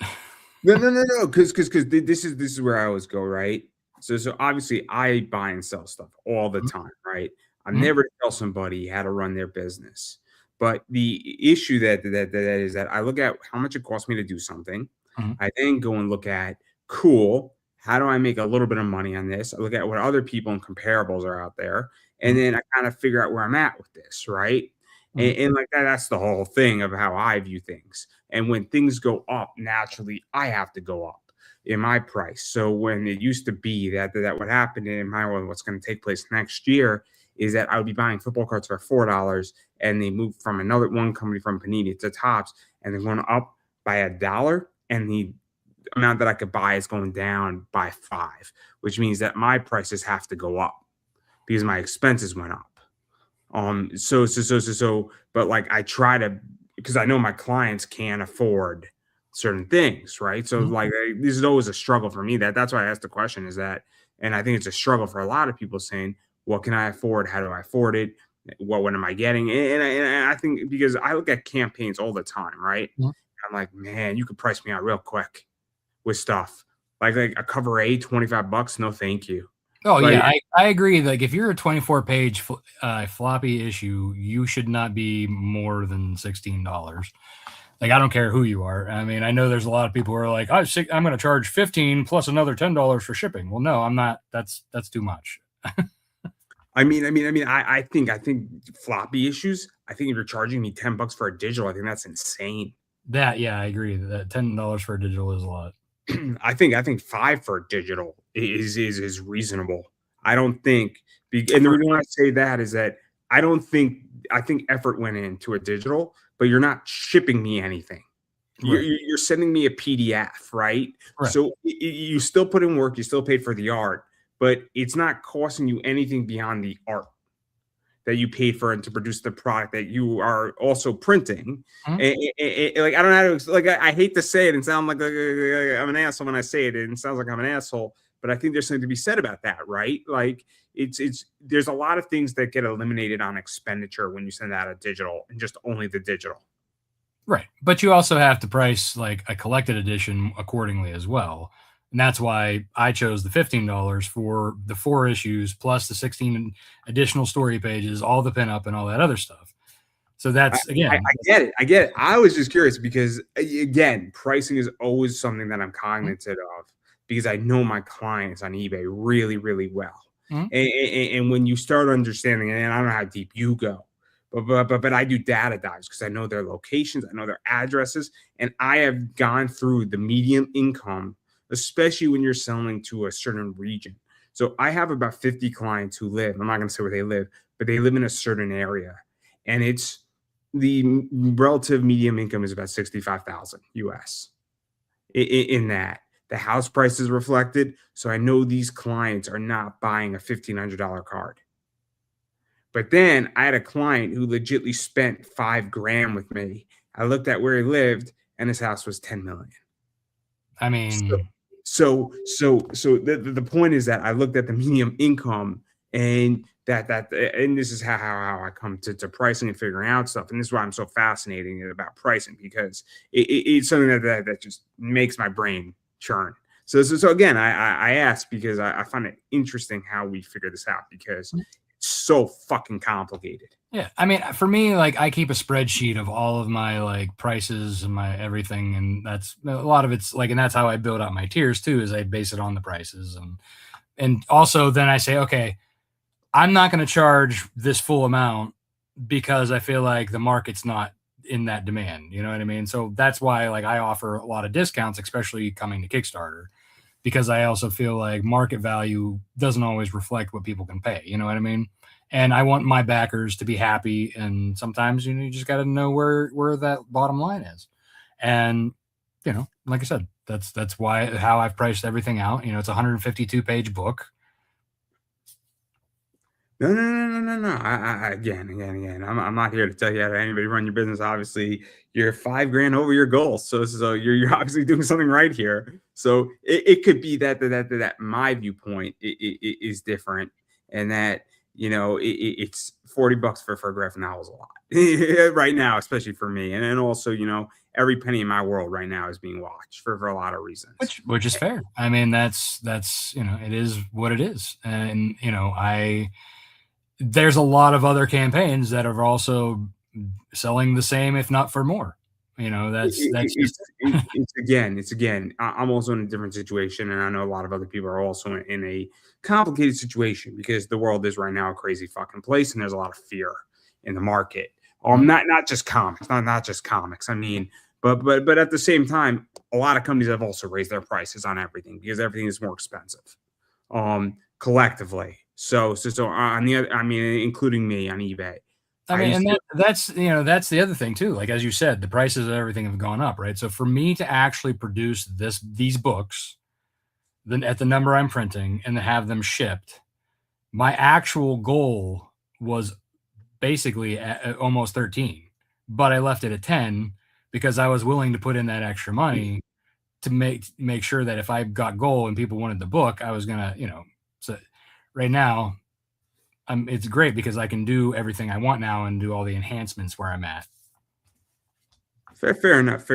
No. Because this is where I always go, right? So obviously I buy and sell stuff all the time, right? I'm never tell somebody how to run their business. But the issue that is that I look at how much it costs me to do something. I then go and look at, cool, how do I make a little bit of money on this? I look at what other people and comparables are out there. And then I kind of figure out where I'm at with this, right? And like that's the whole thing of how I view things. And when things go up, naturally, I have to go up in my price. So when it used to be that what happened in my world, what's going to take place next year is that I would be buying football cards for $4, and they moved from one company from Panini to Topps, and they're going up by $1, and the amount that I could buy is going down by $5, which means that my prices have to go up because my expenses went up. But like I try to, because I know my clients can't afford certain things, right? So like this is always a struggle for me. That's why I asked the question is that, and I think it's a struggle for a lot of people saying, what can I afford? How do I afford it? What am I getting? And I think because I look at campaigns all the time, right? I'm like, man, you could price me out real quick with stuff like a cover A, $25. No, thank you. Oh, like, yeah, I agree. Like if you're a 24-page floppy issue, you should not be more than $16. Like I don't care who you are. I mean, I know there's a lot of people who are like, I'm going to charge $15 plus another $10 for shipping. Well, no, I'm not. That's too much. I think floppy issues. I think if you're charging me $10 for a digital, I think that's insane. Yeah, I agree. That $10 for a digital is a lot. I think $5 for a digital is reasonable. I don't think, and the reason why I say that is that I think effort went into a digital, but you're not shipping me anything. Right. You're sending me a PDF, right? So you still put in work, you still paid for the art, but it's not costing you anything beyond the art that you paid for and to produce the product that you are also printing. Like I don't know how to, like I hate to say it and sound like I'm an asshole when I say it, and it sounds like I'm an asshole, but I think there's something to be said about that, right? Like it's there's a lot of things that get eliminated on expenditure when you send out a digital and just only the digital. Right. But you also have to price like a collected edition accordingly as well. And that's why I chose the $15 for the 4 issues plus the 16 additional story pages, all the pinup and all that other stuff. So that's I again, get it. I get it. I was just curious because, again, pricing is always something that I'm mm-hmm. cognizant of because I know my clients on eBay really, really well. Mm-hmm. And when you start understanding, and I don't know how deep you go, but I do data dives because I know their locations, I know their addresses, and I have gone through the median income, especially when you're selling to a certain region. So I have about 50 clients who live. I'm not going to say where they live, but they live in a certain area, and it's the relative medium income is about 65,000 US. In that, the house price is reflected, so I know these clients are not buying a $1,500 card. But then I had a client who legitly spent 5 grand with me. I looked at where he lived, and his house was 10 million. I So, mean, the point is that I looked at the medium income, and and this is how I come to pricing and figuring out stuff, and this is why I'm so fascinated about pricing because it's something that just makes my brain churn. So again, I ask because I find it interesting how we figure this out because it's so fucking complicated. yeah, I mean, for me, like I keep a spreadsheet of all of my like prices and my everything, and that's a lot of it's like, and that's how I build out my tiers too. Is I base it on the prices, and also then I say, okay, I'm not going to charge this full amount because I feel like the market's not in that demand. You know what I mean? So that's why like I offer a lot of discounts, especially coming to Kickstarter, because I also feel like market value doesn't always reflect what people can pay. You know what I mean? And I want my backers to be happy. And sometimes you just got to know where that bottom line is. And like I said, that's why how I've priced everything out. It's a 152-page book. No. Again. I'm not here to tell you how to anybody run your business. Obviously, you're 5 grand over your goal, so you're obviously doing something right here. So it could be that my viewpoint is different, and that it's $40 for a graphic novel is a lot right now, especially for me, and then also every penny in my world right now is being watched for a lot of reasons. Which is fair. I mean, that's it is what it is, and there's a lot of other campaigns that are also selling the same, if not for more. That's just It's again. I'm also in a different situation, and I know a lot of other people are also in a complicated situation because the world is right now a crazy fucking place, and there's a lot of fear in the market. Not just comics, not just comics. I mean, but at the same time, a lot of companies have also raised their prices on everything because everything is more expensive, collectively. So on the other, I mean, including me on eBay. I mean, and that's the other thing too. Like as you said, the prices of everything have gone up, right? So for me to actually produce these books, then at the number I'm printing and to have them shipped, my actual goal was basically at almost 13, but I left it at 10 because I was willing to put in that extra money to make sure that if I got goal and people wanted the book, I was gonna, so right now it's great because I can do everything I want now and do all the enhancements where I'm at. Fair enough.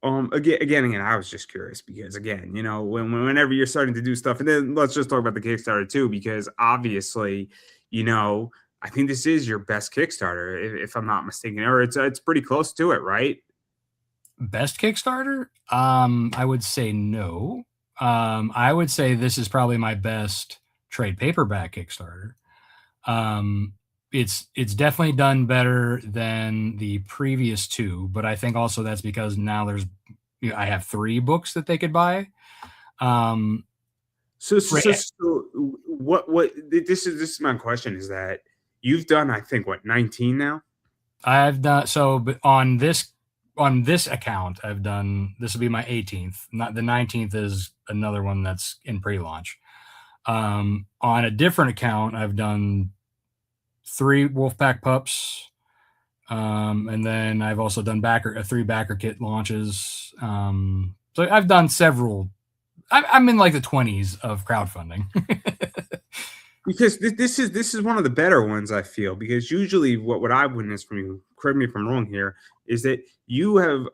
Again, I was just curious because again, whenever you're starting to do stuff, and then let's just talk about the Kickstarter too, because obviously, I think this is your best Kickstarter, if I'm not mistaken, or it's pretty close to it, right? Best Kickstarter? I would say no. I would say this is probably my best trade paperback Kickstarter. It's definitely done better than the previous two, but I think also that's because now I have 3 books that they could buy. So what this is my question is that you've done, I think, what, 19 now? I've done so, but on this account, I've done, this will be my 18th. Not the 19th is another one that's in pre-launch. On a different account, I've done 3 Wolfpack pups, and then I've also done 3 backer kit launches. So I've done several. I'm in like the 20s of crowdfunding. Because this is one of the better ones, I feel, because usually what I've witnessed from you, correct me if I'm wrong here, is that you've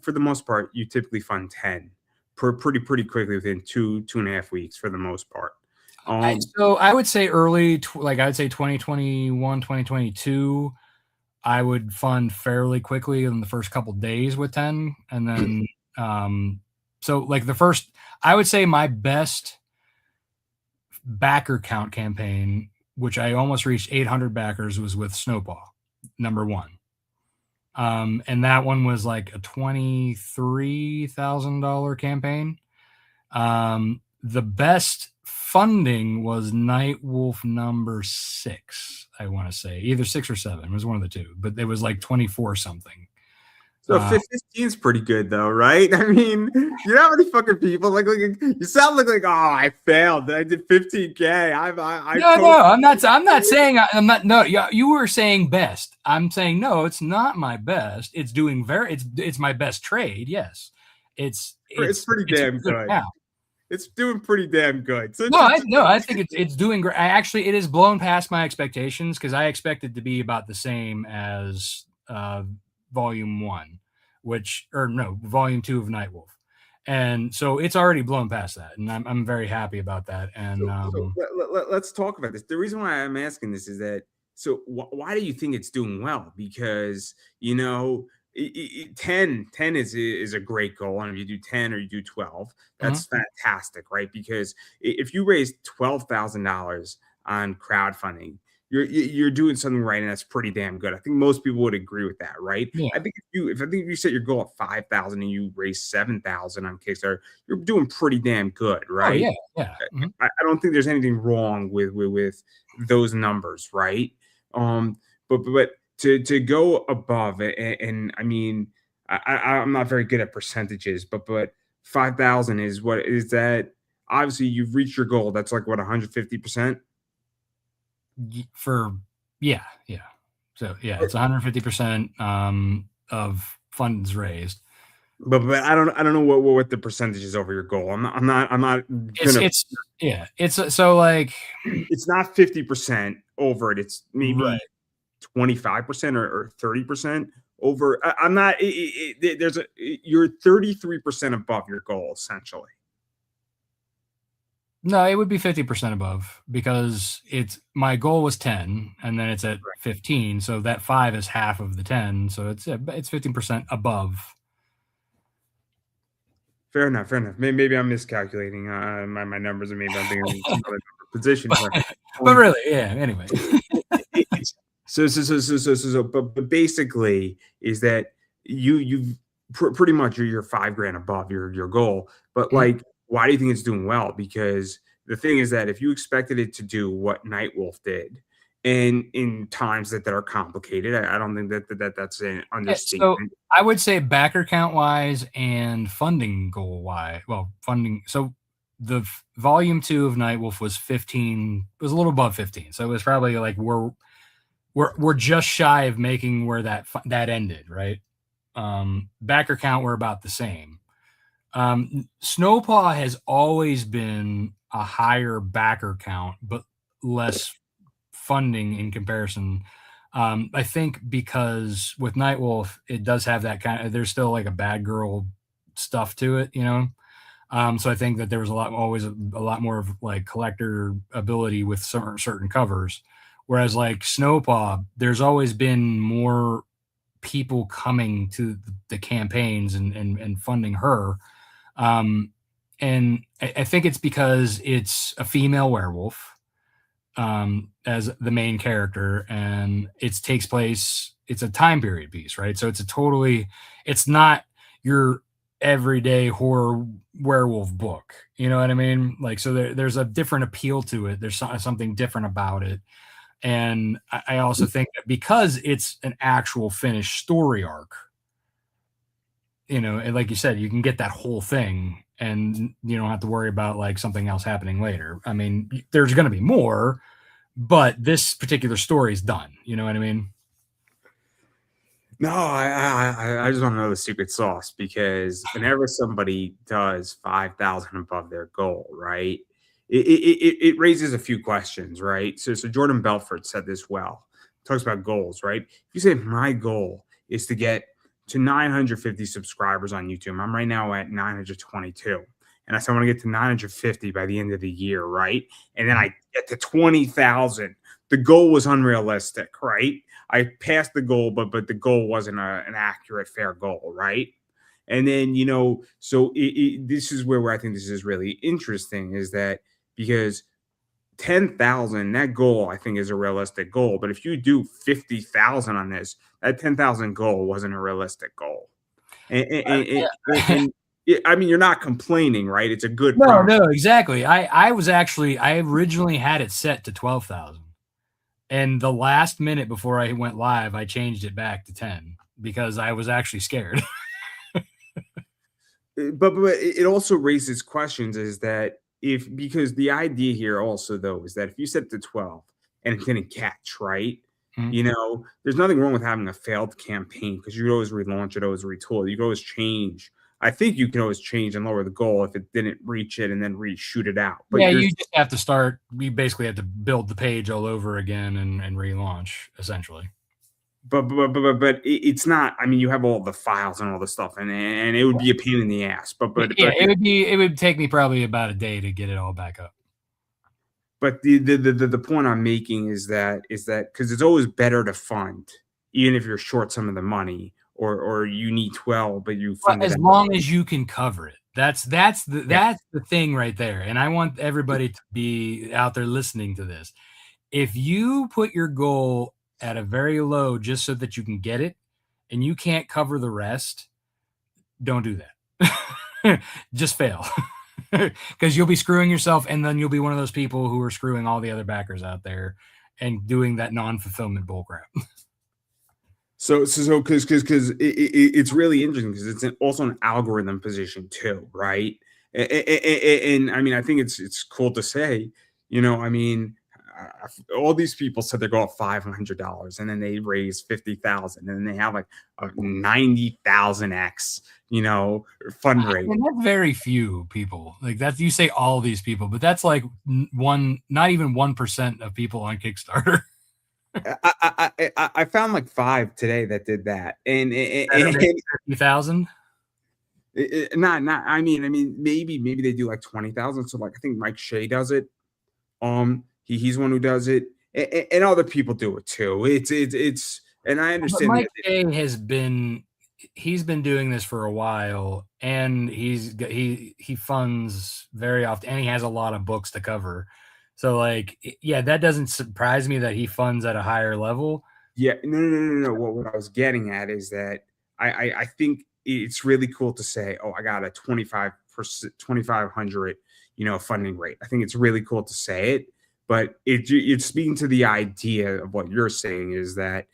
for the most part, you typically fund 10 pretty quickly within 2.5 weeks for the most part. So I would say I would say 2021, 2022, I would fund fairly quickly in the first couple days with 10. And then, so like I would say my best backer count campaign, which I almost reached 800 backers, was with Snowpaw, number one. And that one was like a $23,000 campaign. The best funding was Nightwolf number 6, I want to say, either 6 or 7. It was one of the two, but it was like 24 something. So 15 is pretty good though, right? I mean, you know how many fucking people like you sound like oh, I failed. I did 15K. I'm not saying I'm not. No, you were saying best. I'm saying no. It's not my best. It's doing it's my best trade. Yes, it's pretty damn good. Now. It's doing pretty damn good. So I think it's doing great. It has blown past my expectations because I expected to be about the same as Volume 1, Volume 2 of Nightwolf. And so it's already blown past that, and I'm very happy about that. And let's talk about this. The reason why I'm asking this is that why do you think it's doing well? Because 10 is a great goal, and if you do 10 or you do 12, that's fantastic, right? Because if you raise $12,000 on crowdfunding, you're doing something right, and that's pretty damn good. I think most people would agree with that, right? Yeah. I think if you set your goal at 5,000 and you raise 7,000 on Kickstarter, you're doing pretty damn good, right? Oh, yeah. Mm-hmm. I don't think there's anything wrong with those numbers, right? But to go above it, and I mean, I'm not very good at percentages, but 5,000 is what is that? Obviously, you've reached your goal. That's like what 150%. Yeah. So yeah, it's 150% of funds raised. But I don't know what the percentage is over your goal. I'm not. It's so like it's not 50% over it. It's maybe 25% or 30% over. I'm not. You're 33% above your goal essentially. No, it would be 50% above because my goal was 10 and then it's at 15. So that 5 is half of the 10. So it's 15% above. Fair enough. Maybe I'm miscalculating my numbers, and maybe I'm thinking some other position. But really, yeah. Anyway, but basically, is that you've pretty much you're $5,000 above your goal. But like, why do you think it's doing well? Because the thing is that if you expected it to do what Nightwolf did, and in times that are complicated, I don't think that's an understatement. So I would say backer count wise and funding goal wise. Well, funding. So the Volume 2 of Nightwolf was 15. It was a little above 15. So it was probably like we're just shy of making where that ended, right? Backer count we're about the same. Snowpaw has always been a higher backer count, but less funding in comparison. I think because with Nightwolf, it does have that kind of, there's still like a bad girl stuff to it, So I think that there was always a lot more of like collector ability with certain covers. Whereas like Snowpaw, there's always been more people coming to the campaigns and funding her. And I think it's because it's a female werewolf as the main character, and it's a time period piece, right? So it's not your everyday horror werewolf book. You know what I mean? Like, so there's a different appeal to it. There's something different about it. And I also think that because it's an actual finished story arc, and like you said, you can get that whole thing and you don't have to worry about like something else happening later. I mean, there's going to be more, but this particular story is done. You know what I mean? No, I just want to know the secret sauce, because whenever somebody does 5,000 above their goal, right, it raises a few questions, right? So Jordan Belfort said this well. Talks about goals, right? If you say my goal is to get to 950 subscribers on YouTube, I'm right now at 922, and I said I want to get to 950 by the end of the year, right? And then I get to 20,000. The goal was unrealistic, right? I passed the goal, but the goal wasn't an accurate, fair goal, right? And then so this is where I think this is really interesting is that because 10,000, that goal I think is a realistic goal. But if you do 50,000 on this, that 10,000 goal wasn't a realistic goal. And I mean, you're not complaining, right? It's a good No, exactly. I originally had it set to 12,000. And the last minute before I went live, I changed it back to 10 because I was actually scared. But it also raises questions is that because the idea here also though is that if you set it to 12 and it didn't catch, right? Mhm. There's nothing wrong with having a failed campaign because you could always relaunch it, always retool. You can always change. I think you can always change and lower the goal if it didn't reach it and then reshoot it out. But Yeah, you just have to start. You basically have to build the page all over again and relaunch essentially. but it's not. I mean, you have all the files and all the stuff, and it would be a pain in the ass. Yeah, it would take me probably about a day to get it all back up. But the point I'm making is that because it's always better to fund, even if you're short some of the money, or you need 12, but you Well, fund as it. long as you can cover it. That's the thing right there. And I want everybody to be out there listening to this. If you put your goal at a very low just so that you can get it and you can't cover the rest, don't do that. Just fail. Because you'll be screwing yourself and then you'll be one of those people who are screwing all the other backers out there and doing that non-fulfillment bullcrap. So because it's really interesting because it's also an algorithm position too, right? And I mean, I think it's cool to say, I mean, all these people said they go up $500 and then they raise 50,000 and then they have like a 90,000x, fund rate. And that's very few people. Like that's you say all these people, but that's like not even 1% of people on Kickstarter. I found like 5 today that did that, and 50,000. not. I mean, maybe they do like 20,000. So like, I think Mike Shea does it. He's one who does it, and other people do it too. It's, and I understand. But Mike Shea he's been doing this for a while, and he funds very often, and he has a lot of books to cover. So like, yeah, that doesn't surprise me that he funds at a higher level. Yeah, no. What I was getting at is that I think it's really cool to say, oh, I got a 25%, 2,500, funding rate. I think it's really cool to say it, but it's speaking to the idea of what you're saying is that,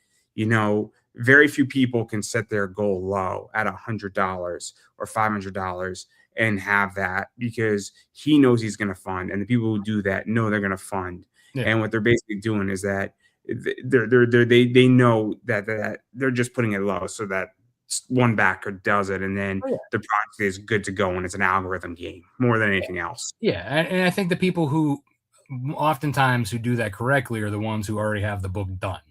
very few people can set their goal low at $100 or $500 and have that because he knows he's going to fund, and the people who do that know they're going to fund. Yeah. And what they're basically doing is that they know that they're just putting it low so that one backer does it, and then the product is good to go, and it's an algorithm game more than anything else. Yeah, and I think the people who oftentimes who do that correctly are the ones who already have the book done.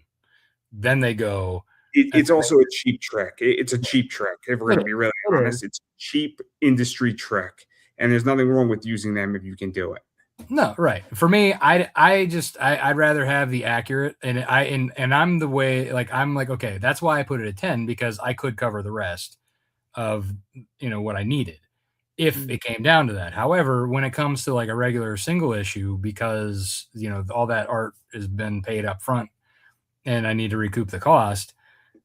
Then they go. It's also a cheap trick. It's a cheap trick. If we're going to be really honest, it's a cheap industry trick, and there's nothing wrong with using them if you can do it. No, right. For me, I'd rather have the accurate, and I'm the way, like, I'm like, okay, that's why I put it at 10 because I could cover the rest of, what I needed if it came down to that. However, when it comes to like a regular single issue, because, all that art has been paid up front and I need to recoup the cost,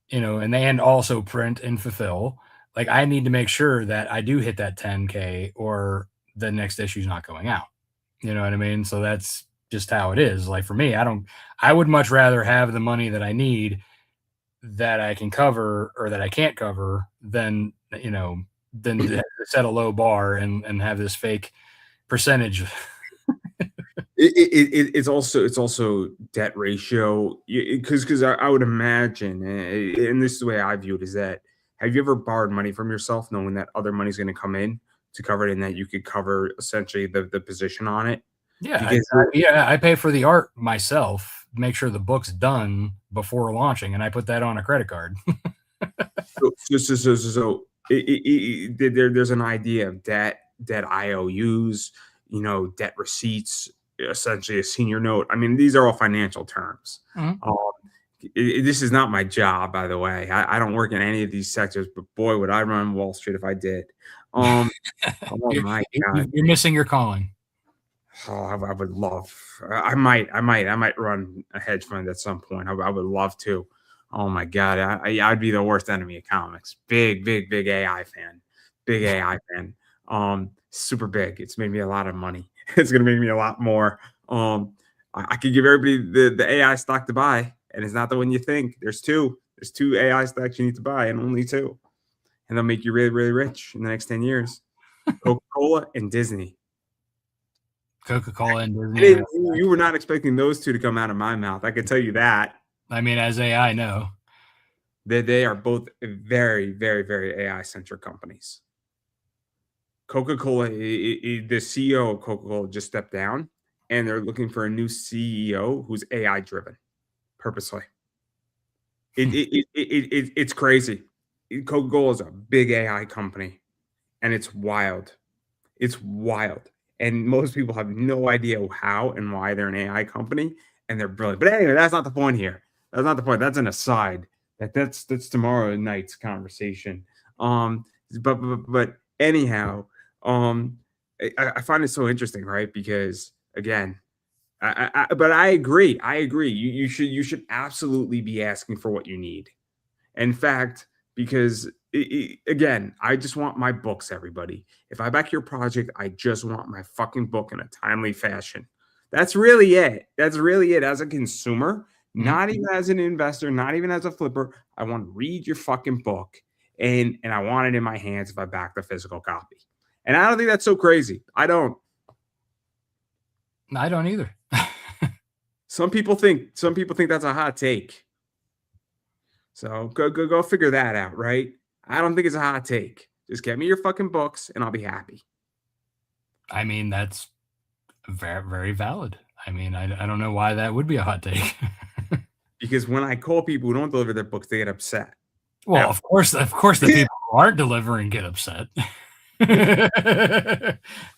and also print and fulfill, like I need to make sure that I do hit that 10K or the next issue is not going out. You know what I mean? So that's just how it is. Like for me, I would much rather have the money that I need that I can cover or that I can't cover than to set a low bar and have this fake percentage. It's also debt ratio because I would imagine, and this is the way I view it, is that have you ever borrowed money from yourself knowing that other money's going to come in to cover it and that you could cover essentially the position on it? Yeah, I pay for the art myself, make sure the book's done before launching, and I put that on a credit card. So there's an idea of debt debt IOUs, debt receipts, essentially a senior note. I mean, these are all financial terms. Mhm. This is not my job, by the way. I don't work in any of these sectors, but boy, would I run Wall Street if I did. Oh You're, my God. you're missing your calling. Oh, I would love. I might run a hedge fund at some point. I would love to. Oh my God, I'd be the worst enemy of comics. Big, big, big AI fan. Big AI fan. Super big. It's made me a lot of money. It's gonna make me a lot more. I could give everybody the AI stock to buy, and it's not the one you think. There's two. There's two AI stocks you need to buy, and only two, and they'll make you really, really rich in the next 10 years. Coca-Cola and Disney. Coca-Cola and I Disney. didn't, you were not expecting those two to come out of my mouth. I can tell you that. I mean, as AI, no. They are both very, very, very AI centric companies. Coca-Cola, the CEO of Coca-Cola just stepped down, and they're looking for a new CEO who's AI driven, purposely. It's crazy. Coca-Cola is a big AI company, and it's wild. It's wild. And most people have no idea how and why they're an AI company, and they're brilliant. But anyway, that's not the point here. That's not the point. That's an aside. That's tomorrow night's conversation. Um, but anyhow, I find it so interesting, right? Because again, but I agree. I agree. You should absolutely be asking for what you need. In fact, because again, I just want my books, everybody. If I back your project, I just want my fucking book in a timely fashion. That's really it. That's really it. As a consumer, Mhm. not even as an investor, not even as a flipper, I want to read your fucking book, and I want it in my hands if I back the physical copy. And I don't think that's so crazy. I don't. I don't either. Some people think that's a hot take. So go figure that out, right? I don't think it's a hot take. Just get me your fucking books and I'll be happy. I mean, that's very, very valid. I mean, I don't know why that would be a hot take. Because when I call people who don't deliver their books, they get upset. Well, Now, of course, the people who aren't delivering get upset.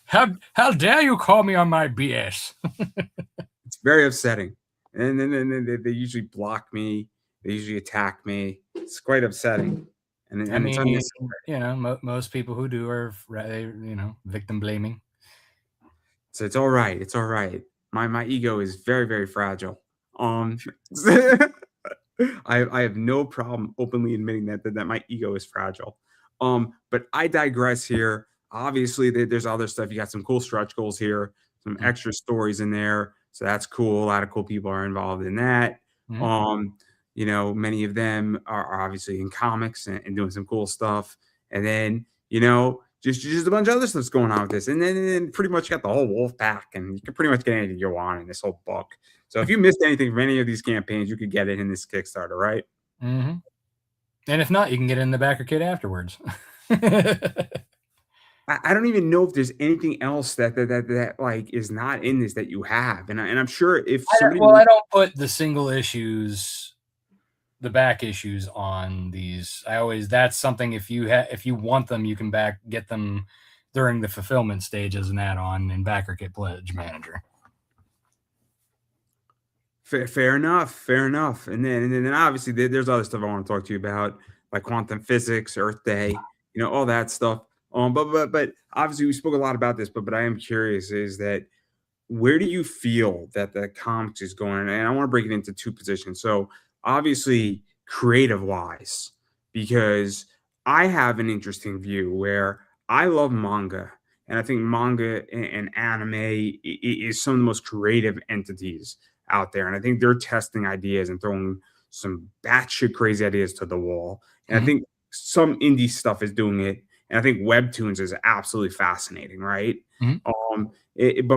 How dare you call me on my BS? it's very upsetting. And then they usually block me. They usually attack me. It's quite upsetting. I And it's mean, unnecessary. most people who do are, victim blaming. So it's all right. It's all right. My ego is very, very fragile. I have no problem openly admitting that my ego is fragile. But I digress here. Obviously, there's other stuff. You got some cool stretch goals here, some Mhm. extra stories in there. So that's cool. A lot of cool people are involved in that. Mhm. Um, many of them are obviously in comics and doing some cool stuff. And then, just a bunch of other stuff's going on with this. And then pretty much got the whole wolf pack, and you can pretty much get anything you want in this whole book. So if you missed anything from any of these campaigns, you could get it in this Kickstarter, right? Mhm. And if not, you can get it in the backer kit afterwards. I don't even know if there's anything else that like is not in this that you have, and I'm sure if somebody I don't put the single issues, the back issues on these. That's something, if you want them, you can get them during the fulfillment stage as an add-on in backer kit pledge manager. fair enough, fair enough, and then obviously there's other stuff I want to talk to you about, like quantum physics, Earth Day, all that stuff. But obviously we spoke a lot about this, but I am curious is that where do you feel that the comics is going? And I want to break it into two positions. So obviously, creative wise, because I have an interesting view where I love manga, and I think manga and anime is some of the most creative entities out there. And I think they're testing ideas and throwing some batshit crazy ideas to the wall. And I Mhm. think some indie stuff is doing it. And I think webtoons is absolutely fascinating, right? Mhm.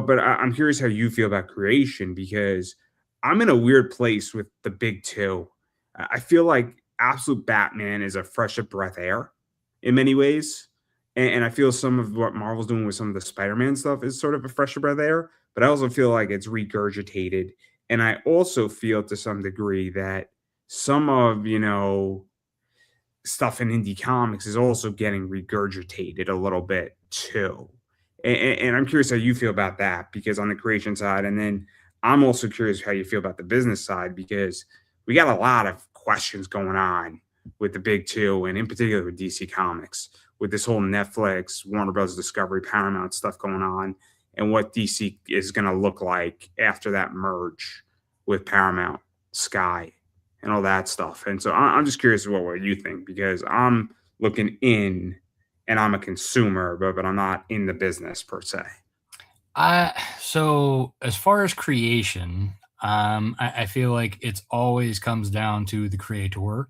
But I'm curious how you feel about creation because I'm in a weird place with the big two. I feel like Absolute Batman is a fresh of breath air in many ways, and I feel some of what Marvel's doing with some of the Spider-Man stuff is sort of a fresh of breath air. But I also feel like it's regurgitated, and I also feel to some degree that some of stuff in indie comics is also getting regurgitated a little bit too. And I'm curious how you feel about that because on the creation side, and then I'm also curious how you feel about the business side because we got a lot of questions going on with the big two, and in particular with DC Comics, with this whole Netflix, Warner Bros. Discovery, Paramount stuff going on, and what DC is going to look like after that merge with Paramount, Sky, and all that stuff. And so I'm just curious what you think because I'm looking in and I'm a consumer, but I'm not in the business per se. So as far as creation, I feel like it's always comes down to the creator,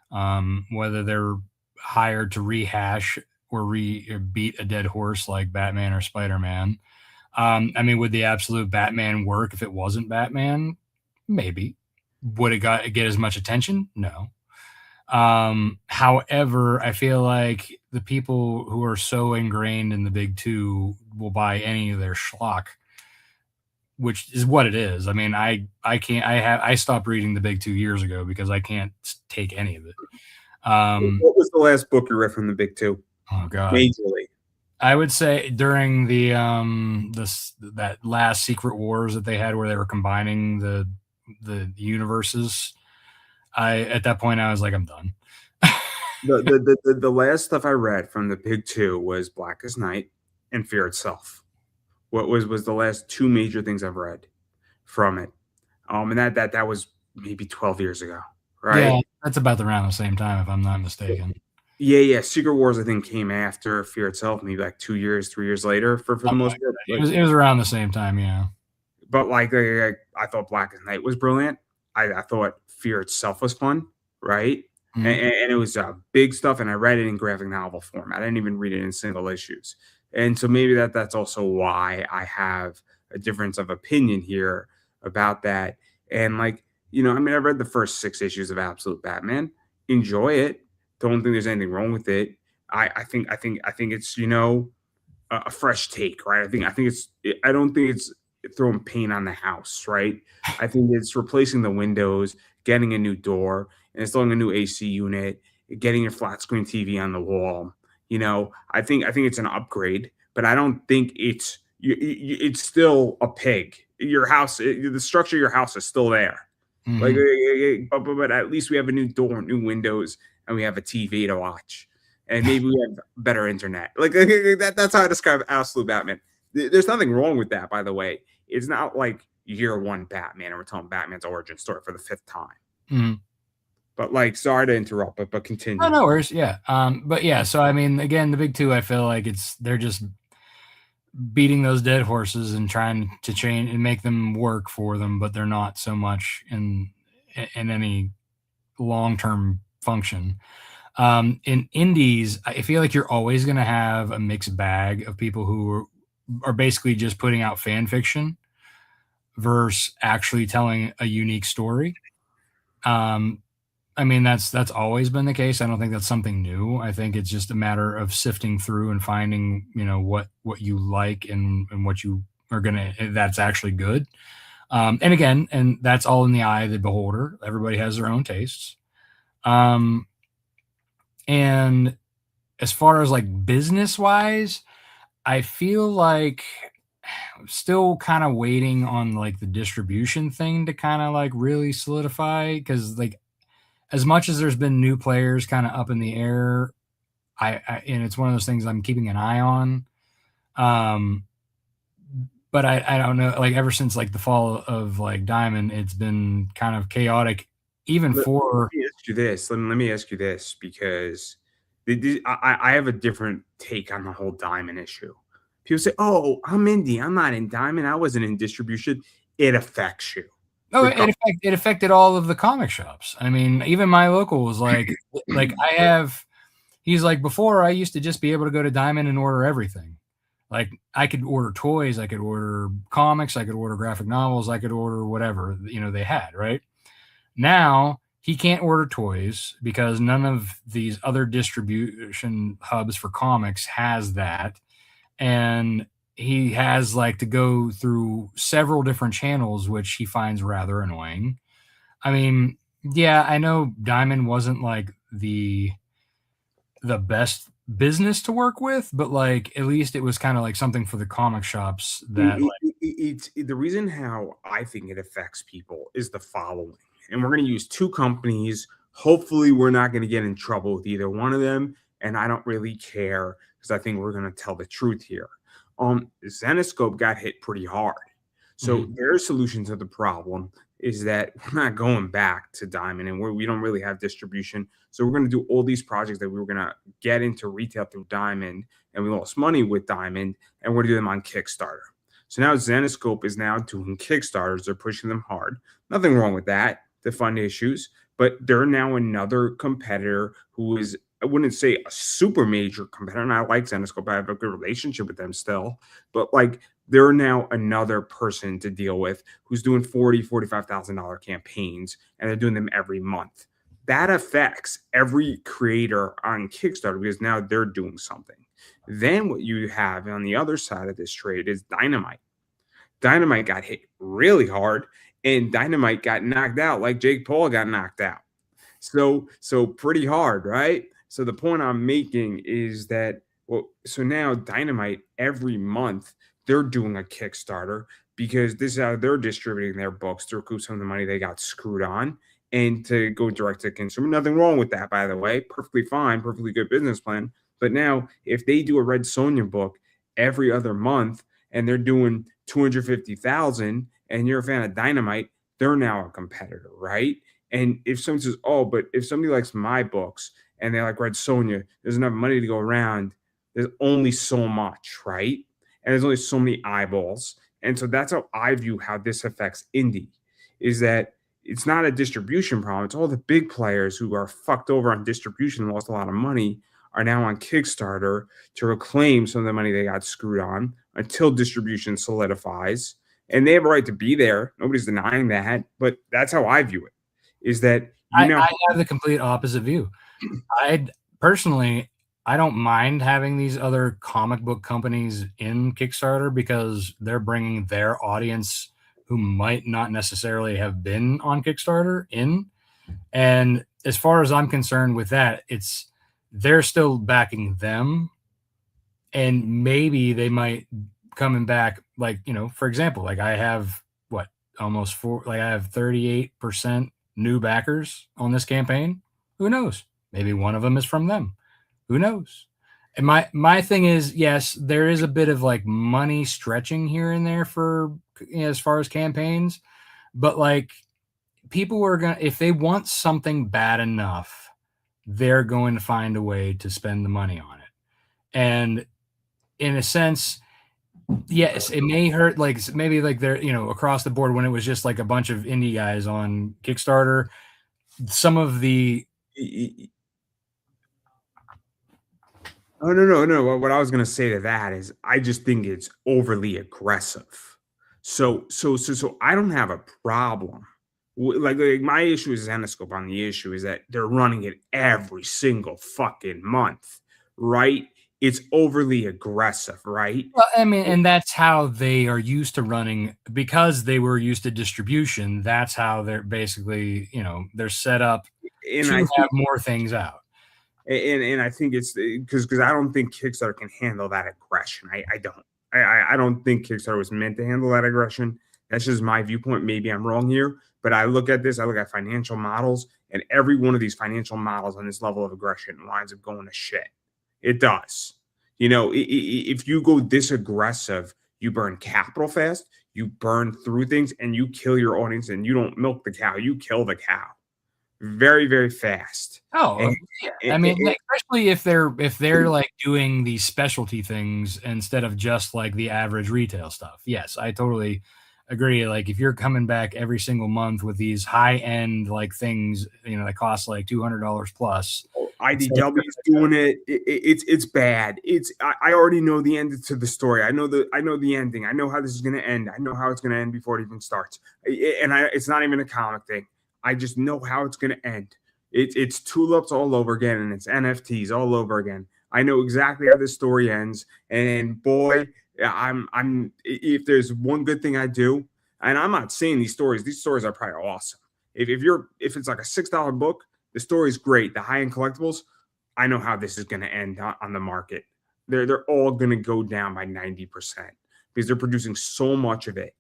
whether they're hired to rehash or beat a dead horse like Batman or Spider-Man. I mean, would the absolute Batman work if it wasn't Batman? Maybe. Would it get as much attention? No. However, I feel like the people who are so ingrained in the big two will buy any of their schlock, which is what it is. I mean, I stopped reading the big 2 years ago because I can't take any of it. What was the last book you read from the big two? Oh God. Majorly. I would say during that last Secret Wars that they had where they were combining the universes, at that point I was like, I'm done. The last stuff I read from the big two was Blackest Night and Fear Itself. What was the last two major things I've read from it. And that was maybe 12 years ago, right? Yeah, that's about around the same time if I'm not mistaken. Yeah. Secret Wars I think came after Fear Itself, maybe like 2 years, 3 years later for the most part. It was around the same time, yeah. But like I thought Blackest Night was brilliant. I thought Fear Itself was fun, right? Mhm. And it was big stuff, and I read it in graphic novel format. I didn't even read it in single issues, and so maybe that's also why I have a difference of opinion here about that. And like I mean, I read the first 6 issues of Absolute Batman. Enjoy it. Don't think there's anything wrong with it. I think it's a fresh take, right? I don't think it's throwing paint on the house, right? I think it's replacing the windows, getting a new door, and installing a new AC unit, getting your flat screen TV on the wall. I think it's an upgrade, but I don't think it's still a pig. Your house, the structure of your house is still there. Mhm. Like, but at least we have a new door, new windows, and we have a TV to watch, and maybe we have better internet. Like that's how I describe Absolute Batman. There's nothing wrong with that, by the way. It's not like year one Batman, and we're telling Batman's origin story for the 5th time. Mhm. But like, sorry to interrupt, but continue. Oh, no worries. Yeah. But yeah, so I mean, again, the big two, I feel like they're just beating those dead horses and trying to change and make them work for them, but they're not so much in any long-term function. In indies, I feel like you're always going to have a mixed bag of people who are basically just putting out fan fiction versus actually telling a unique story. I mean, that's always been the case. I don't think that's something new. I think it's just a matter of sifting through and finding, what you like and what you are that's actually good. And again, and that's all in the eye of the beholder. Everybody has their own tastes. And as far as like business wise, I feel like I'm still kind of waiting on like the distribution thing to kind of like really solidify because like as much as there's been new players kind of up in the air, and it's one of those things I'm keeping an eye on. But I don't know, like ever since like the fall of like Diamond, it's been kind of chaotic, even for. Let me ask you this. Let me ask you this because I have a different take on the whole Diamond issue. People say, "Oh, I'm indie. I'm not in Diamond. I wasn't in distribution." It affects you. Oh, it affected all of the comic shops. I mean, even my local was like he's like, before I used to just be able to go to Diamond and order everything. Like I could order toys, I could order comics, I could order graphic novels, I could order whatever, they had, right? Now he can't order toys because none of these other distribution hubs for comics has that. And he has like to go through several different channels, which he finds rather annoying. I mean, yeah, I know Diamond wasn't like the best business to work with, but like at least it was kind of like something for the comic shops that like. It's the reason how I think it affects people is the following, and we're going to use two companies. Hopefully, we're not going to get in trouble with either one of them, and I don't really care because I think we're going to tell the truth here. Zenoscope got hit pretty hard, so Mhm. their solution to the problem is that we're not going back to Diamond, and we don't really have distribution. So we're going to do all these projects that we were going to get into retail through Diamond, and we lost money with Diamond, and we're doing them on Kickstarter. So now Zenoscope is now doing Kickstarters. They're pushing them hard. Nothing wrong with that to fund issues, but they're now another competitor who is, I wouldn't say a super major competitor. And I like Zenoscope. I have a good relationship with them still, but like they're now another person to deal with who's doing $45,000 campaigns, and they're doing them every month. That affects every creator on Kickstarter because now they're doing something. Then what you have on the other side of this trade is Dynamite. Dynamite got hit really hard, and Dynamite got knocked out like Jake Paul got knocked out. So pretty hard, right? So the point I'm making is that so now Dynamite every month they're doing a Kickstarter because this is how they're distributing their books to recoup some of the money they got screwed on and to go direct to consumer. Nothing wrong with that, by the way. Perfectly fine, perfectly good business plan. But now if they do a Red Sonja book every other month and they're doing 250,000 and you're a fan of Dynamite, they're now a competitor, right? And if someone says, "Oh, but if somebody likes my books and they like Red Sonja, there's enough money to go around. There's only so much, right? And there's only so many eyeballs." And so that's how I view how this affects indie, is that it's not a distribution problem. It's all the big players who are fucked over on distribution and lost a lot of money are now on Kickstarter to reclaim some of the money they got screwed on until distribution solidifies. And they have a right to be there. Nobody's denying that. But that's how I view it, is that you now I have the complete opposite view. I personally, I don't mind having these other comic book companies in Kickstarter because they're bringing their audience who might not necessarily have been on Kickstarter in. And as far as I'm concerned with that, it's they're still backing them, and maybe they might coming back. Like, you know, for example, like I have what almost four, like I have 38% new backers on this campaign. Who knows? Maybe one of them is from them. Who knows? And my thing is, yes, there is a bit of like money stretching here and there for, you know, as far as campaigns, but like people are gonna, if they want something bad enough, they're going to find a way to spend the money on it. And in a sense, yes, it may hurt, like maybe like they're, you know, across the board when it was just like a bunch of indie guys on Kickstarter, some of the. Oh, no. What I was gonna say to that is I just think it's overly aggressive. So I don't have a problem. Like my issue is Zenoscope on the issue is that they're running it every single fucking month, right? It's overly aggressive, right? Well, I mean, and that's how they are used to running because they were used to distribution. That's how they're basically, you know, they're set up And to I have think more things out. and I think it's because I don't think Kickstarter can handle that aggression. I don't. I don't think Kickstarter was meant to handle that aggression. That's just my viewpoint. Maybe I'm wrong here, but I look at this. I look at financial models, and every one of these financial models on this level of aggression winds up going to shit. It does. You know, if you go this aggressive, you burn capital fast, you burn through things, and you kill your audience. And you don't milk the cow; you kill the cow very, very fast. Oh, And, yeah. I mean, and, especially if they're like doing these specialty things instead of just like the average retail stuff. Yes, I totally agree. Like if you're coming back every single month with these high end like things, you know, that cost like $200 plus. IDW's doing it. It's bad. I already know the end to the story. I know the ending. I know how this is going to end. I know how it's going to end before it even starts. It's not even a comic thing. I just know how it's going to end. It's tulips all over again, and it's NFTs all over again. I know exactly how this story ends. And boy, I'm if there's one good thing I do, and I'm not saying these stories. These stories are probably awesome. If it's like a $6 book, the story's great. The high-end collectibles, I know how this is going to end on the market. They're all going to go down by 90% because they're producing so much of it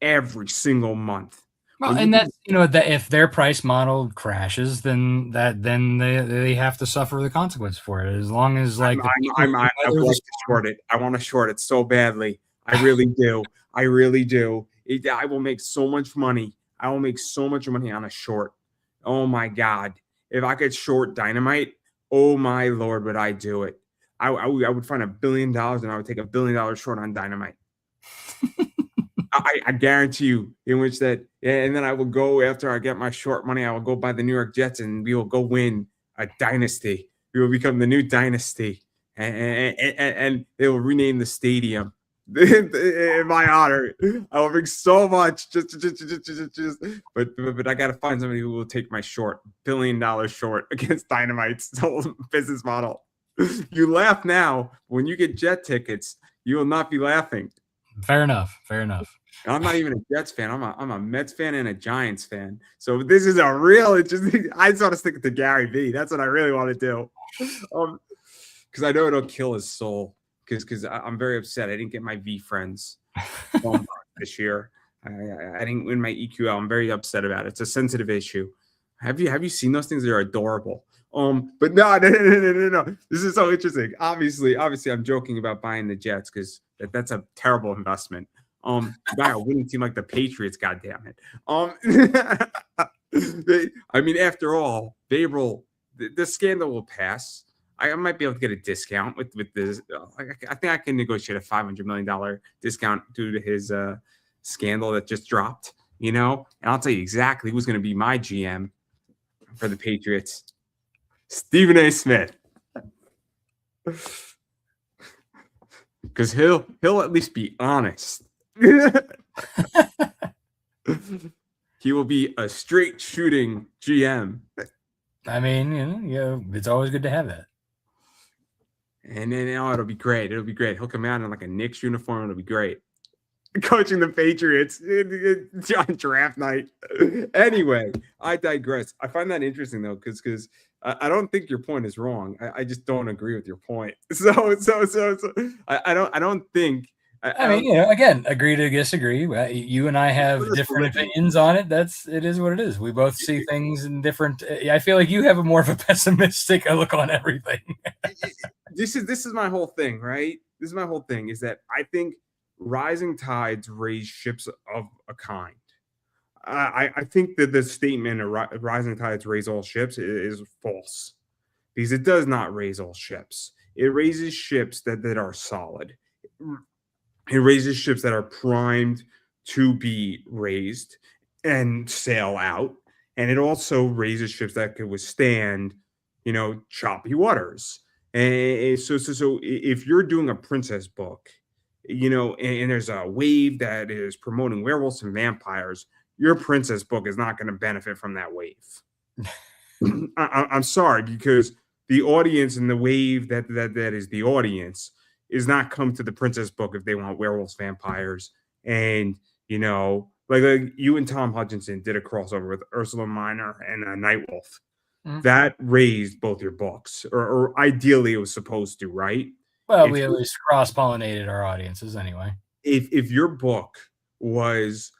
every single month. Well, When you and that's that if their price model crashes, then they have to suffer the consequence for it. As long as like the people who I would weather the like to short it. I want to short it so badly. I really do. I really do. I will make so much money. I will make so much money on a short. Oh my God. If I could short dynamite, oh my Lord, would I do it? I would find $1 billion and I would take $1 billion short on dynamite. I guarantee you, in which that, and then I will go after I get my short money. I will go buy the New York Jets, and we will go win a dynasty. We will become the new dynasty, and they will rename the stadium in my honor. I will bring so much, just. But I got to find somebody who will take my short $1 billion short against Dynamite's whole business model. You laugh now. When you get jet tickets, you will not be laughing. Fair enough. Fair enough. I'm not even a Jets fan. I'm a Mets fan and a Giants fan. So this is a real interesting. I just want to stick it to Gary V. That's what I really want to do. Because I know it'll kill his soul. Because I'm very upset. I didn't get my V friends this year. I didn't win my EQL. I'm very upset about it. It's a sensitive issue. Have you seen those things? They're adorable. But no. This is so interesting. Obviously, I'm joking about buying the Jets because that's a terrible investment. Buy a winning team like the Patriots, goddamn it. I mean, after all, the scandal will pass. I might be able to get a discount with this. I think I can negotiate a $500 million discount due to his scandal that just dropped. And I'll tell you exactly who's going to be my GM for the Patriots. Stephen A. Smith. Because he'll at least be honest. He will be a straight shooting GM. I mean, it's always good to have that. And then it'll be great. It'll be great. He'll come out in like a Knicks uniform. It'll be great. Coaching the Patriots on draft night. Anyway, I digress. I find that interesting though, because I don't think your point is wrong. I just don't agree with your point. So I don't think. I mean, again, agree to disagree. You and I have different opinions on it. It is what it is. We both see things in different. I feel like you have a more of a pessimistic look on everything. This is my whole thing, right? This is my whole thing is that I think rising tides raise ships of a kind. I think that the statement rising tides raise all ships is false because it does not raise all ships. It raises ships that are solid. It raises ships that are primed to be raised and sail out. And it also raises ships that could withstand, choppy waters. And so if you're doing a princess book, and there's a wave that is promoting werewolves and vampires, your princess book is not going to benefit from that wave. I'm sorry, because the audience and the wave that is the audience is not come to the princess book if they want werewolves, vampires, and like you and Tom Hutchinson did a crossover with Ursula Minor and Nightwolf. Mm-hmm. That raised both your books, or ideally it was supposed to, right? Well, we at least cross-pollinated our audiences anyway. If your book was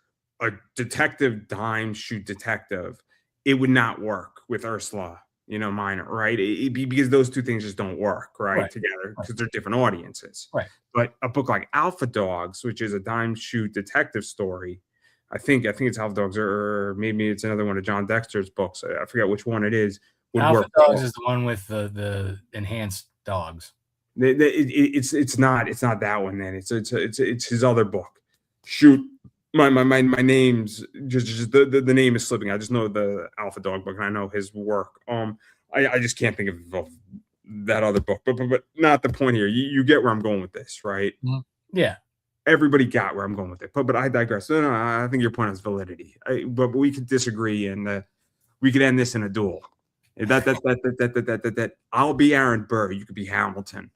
a detective dime shoot detective, it would not work with Ursula, Minor, right? Because those two things just don't work right together because they're different audiences. Right. But a book like Alpha Dogs, which is a dime shoot detective story, I think it's Alpha Dogs, or maybe it's another one of John Dexter's books. I forget which one it is. Alpha Dogs is the one with the enhanced dogs. It's not that one. Then it's his other book. Shoot, my name's just the name is slipping. I just know the Alpha Dog book and I know his work. I just can't think of that other book. But not the point here. You get where I'm going with this, right? Yeah. Everybody got where I'm going with it. But I digress. No, I think your point has validity. But we could disagree and we could end this in a duel. That I'll be Aaron Burr. You could be Hamilton.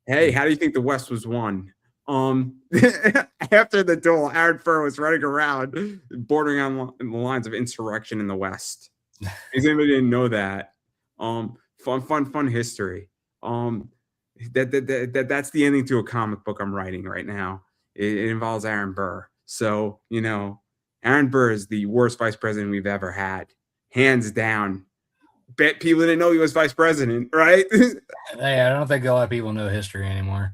Hey, how do you think the West was won? After the duel, Aaron Burr was running around, bordering on the lines of insurrection in the West. Because anybody didn't know that. Fun history. Um, that's the ending to a comic book I'm writing right now. It involves Aaron Burr. So Aaron Burr is the worst vice president we've ever had, hands down. Bet people didn't know he was vice president, right? Yeah, I don't think a lot of people know history anymore.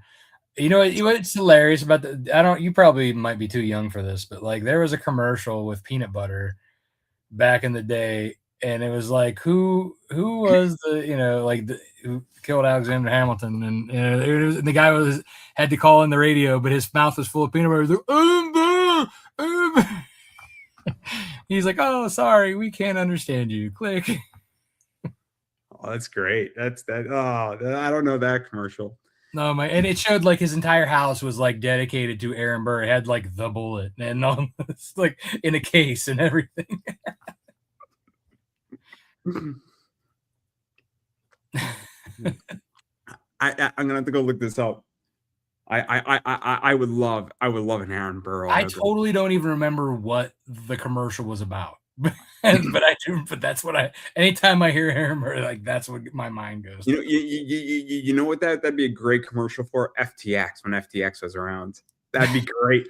What's hilarious about you probably might be too young for this, but like there was a commercial with peanut butter back in the day, and it was like who was who killed Alexander Hamilton, and the guy had to call in the radio, but his mouth was full of peanut butter. He's like, "Oh, sorry, we can't understand you." Click. Oh, that's great. That's that. Oh, I don't know that commercial. No, and it showed like his entire house was like dedicated to Aaron Burr. It had like the bullet and like in a case and everything. I'm gonna have to go look this up. I would love an Aaron Burr. I totally don't even remember what the commercial was about, but I do. But that's what anytime I hear Aaron Burr, like that's what my mind goes. You know what that'd be a great commercial for FTX when FTX was around. That'd be great.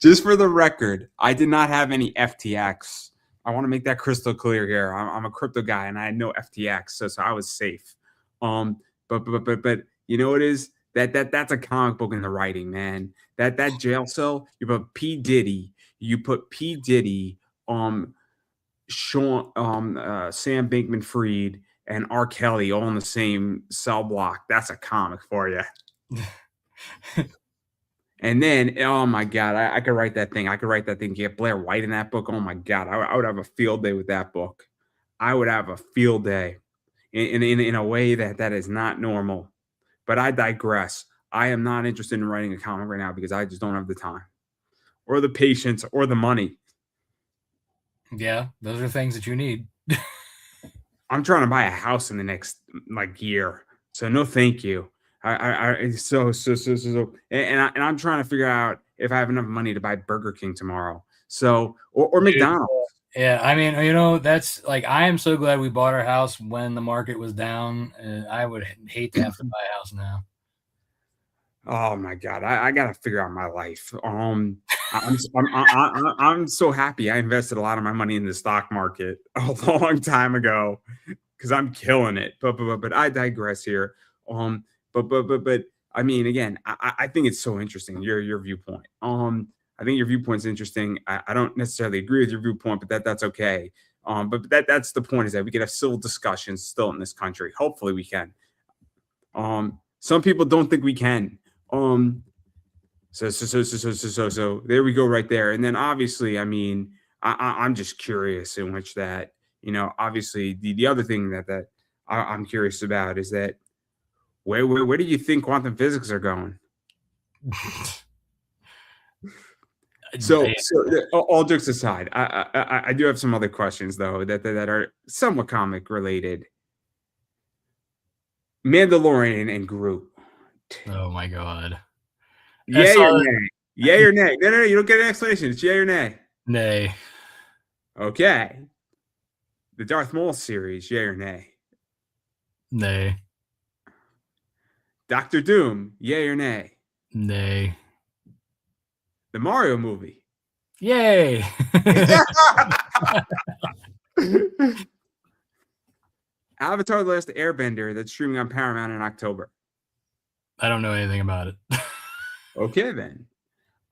Just for the record, I did not have any FTX. I want to make that crystal clear here. I'm a crypto guy and I had no FTX, so I was safe. But you know what it is? That's a comic book in the writing, man. That jail cell, you put P. Diddy, Sean, Sam Bankman-Fried, and R. Kelly all in the same cell block. That's a comic for you. And then, oh my God, I could write that thing. Get Blair White in that book. Oh my God, I would have a field day with that book. I would have a field day in a way that is not normal. But I digress. I am not interested in writing a comic right now because I just don't have the time or the patience or the money. Yeah, those are things that you need. I'm trying to buy a house in the next year. So no, thank you. And I'm trying to figure out if I have enough money to buy Burger King tomorrow. So or McDonald's. Yeah, I mean, that's like I am so glad we bought our house when the market was down. I would hate to have to buy a house now. Oh my God, I got to figure out my life. I'm so happy. I invested a lot of my money in the stock market a long time ago because I'm killing it. But I digress here. But I mean, again, I think it's so interesting your viewpoint. I think your viewpoint's interesting. I don't necessarily agree with your viewpoint, but that's okay. But that's the point, is that we can have civil discussions still in this country. Hopefully we can. Some people don't think we can. So there we go right there. And then obviously, I mean, I'm just curious in which that, obviously the other thing that I'm curious about is that where do you think quantum physics are going? So all jokes aside, I do have some other questions though that are somewhat comic related. Mandalorian and Groot. Oh my God. Yay or nay? Yay or nay? No, you don't get an explanation. It's yay or nay. Nay. Okay. The Darth Maul series, yay or nay? Nay. Doctor Doom, yay or nay? Nay. The Mario movie. Yay. Avatar: The Last Airbender, that's streaming on Paramount in October. I don't know anything about it. Okay, then.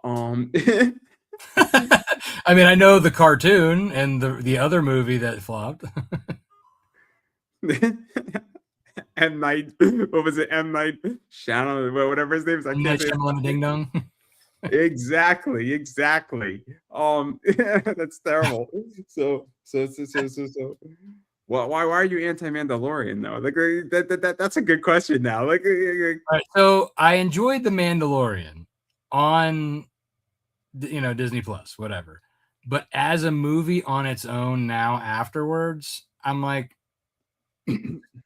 I mean, I know the cartoon and the other movie that flopped. M. Night, what was it? M. Night Shyamalan, whatever his name is. I can't say Shyamalan Ding Dong. Exactly. That's terrible. So. Well, why are you anti-Mandalorian though? Like that's a good question now. Like, all right, so I enjoyed The Mandalorian on, Disney Plus, whatever. But as a movie on its own now afterwards, I'm like,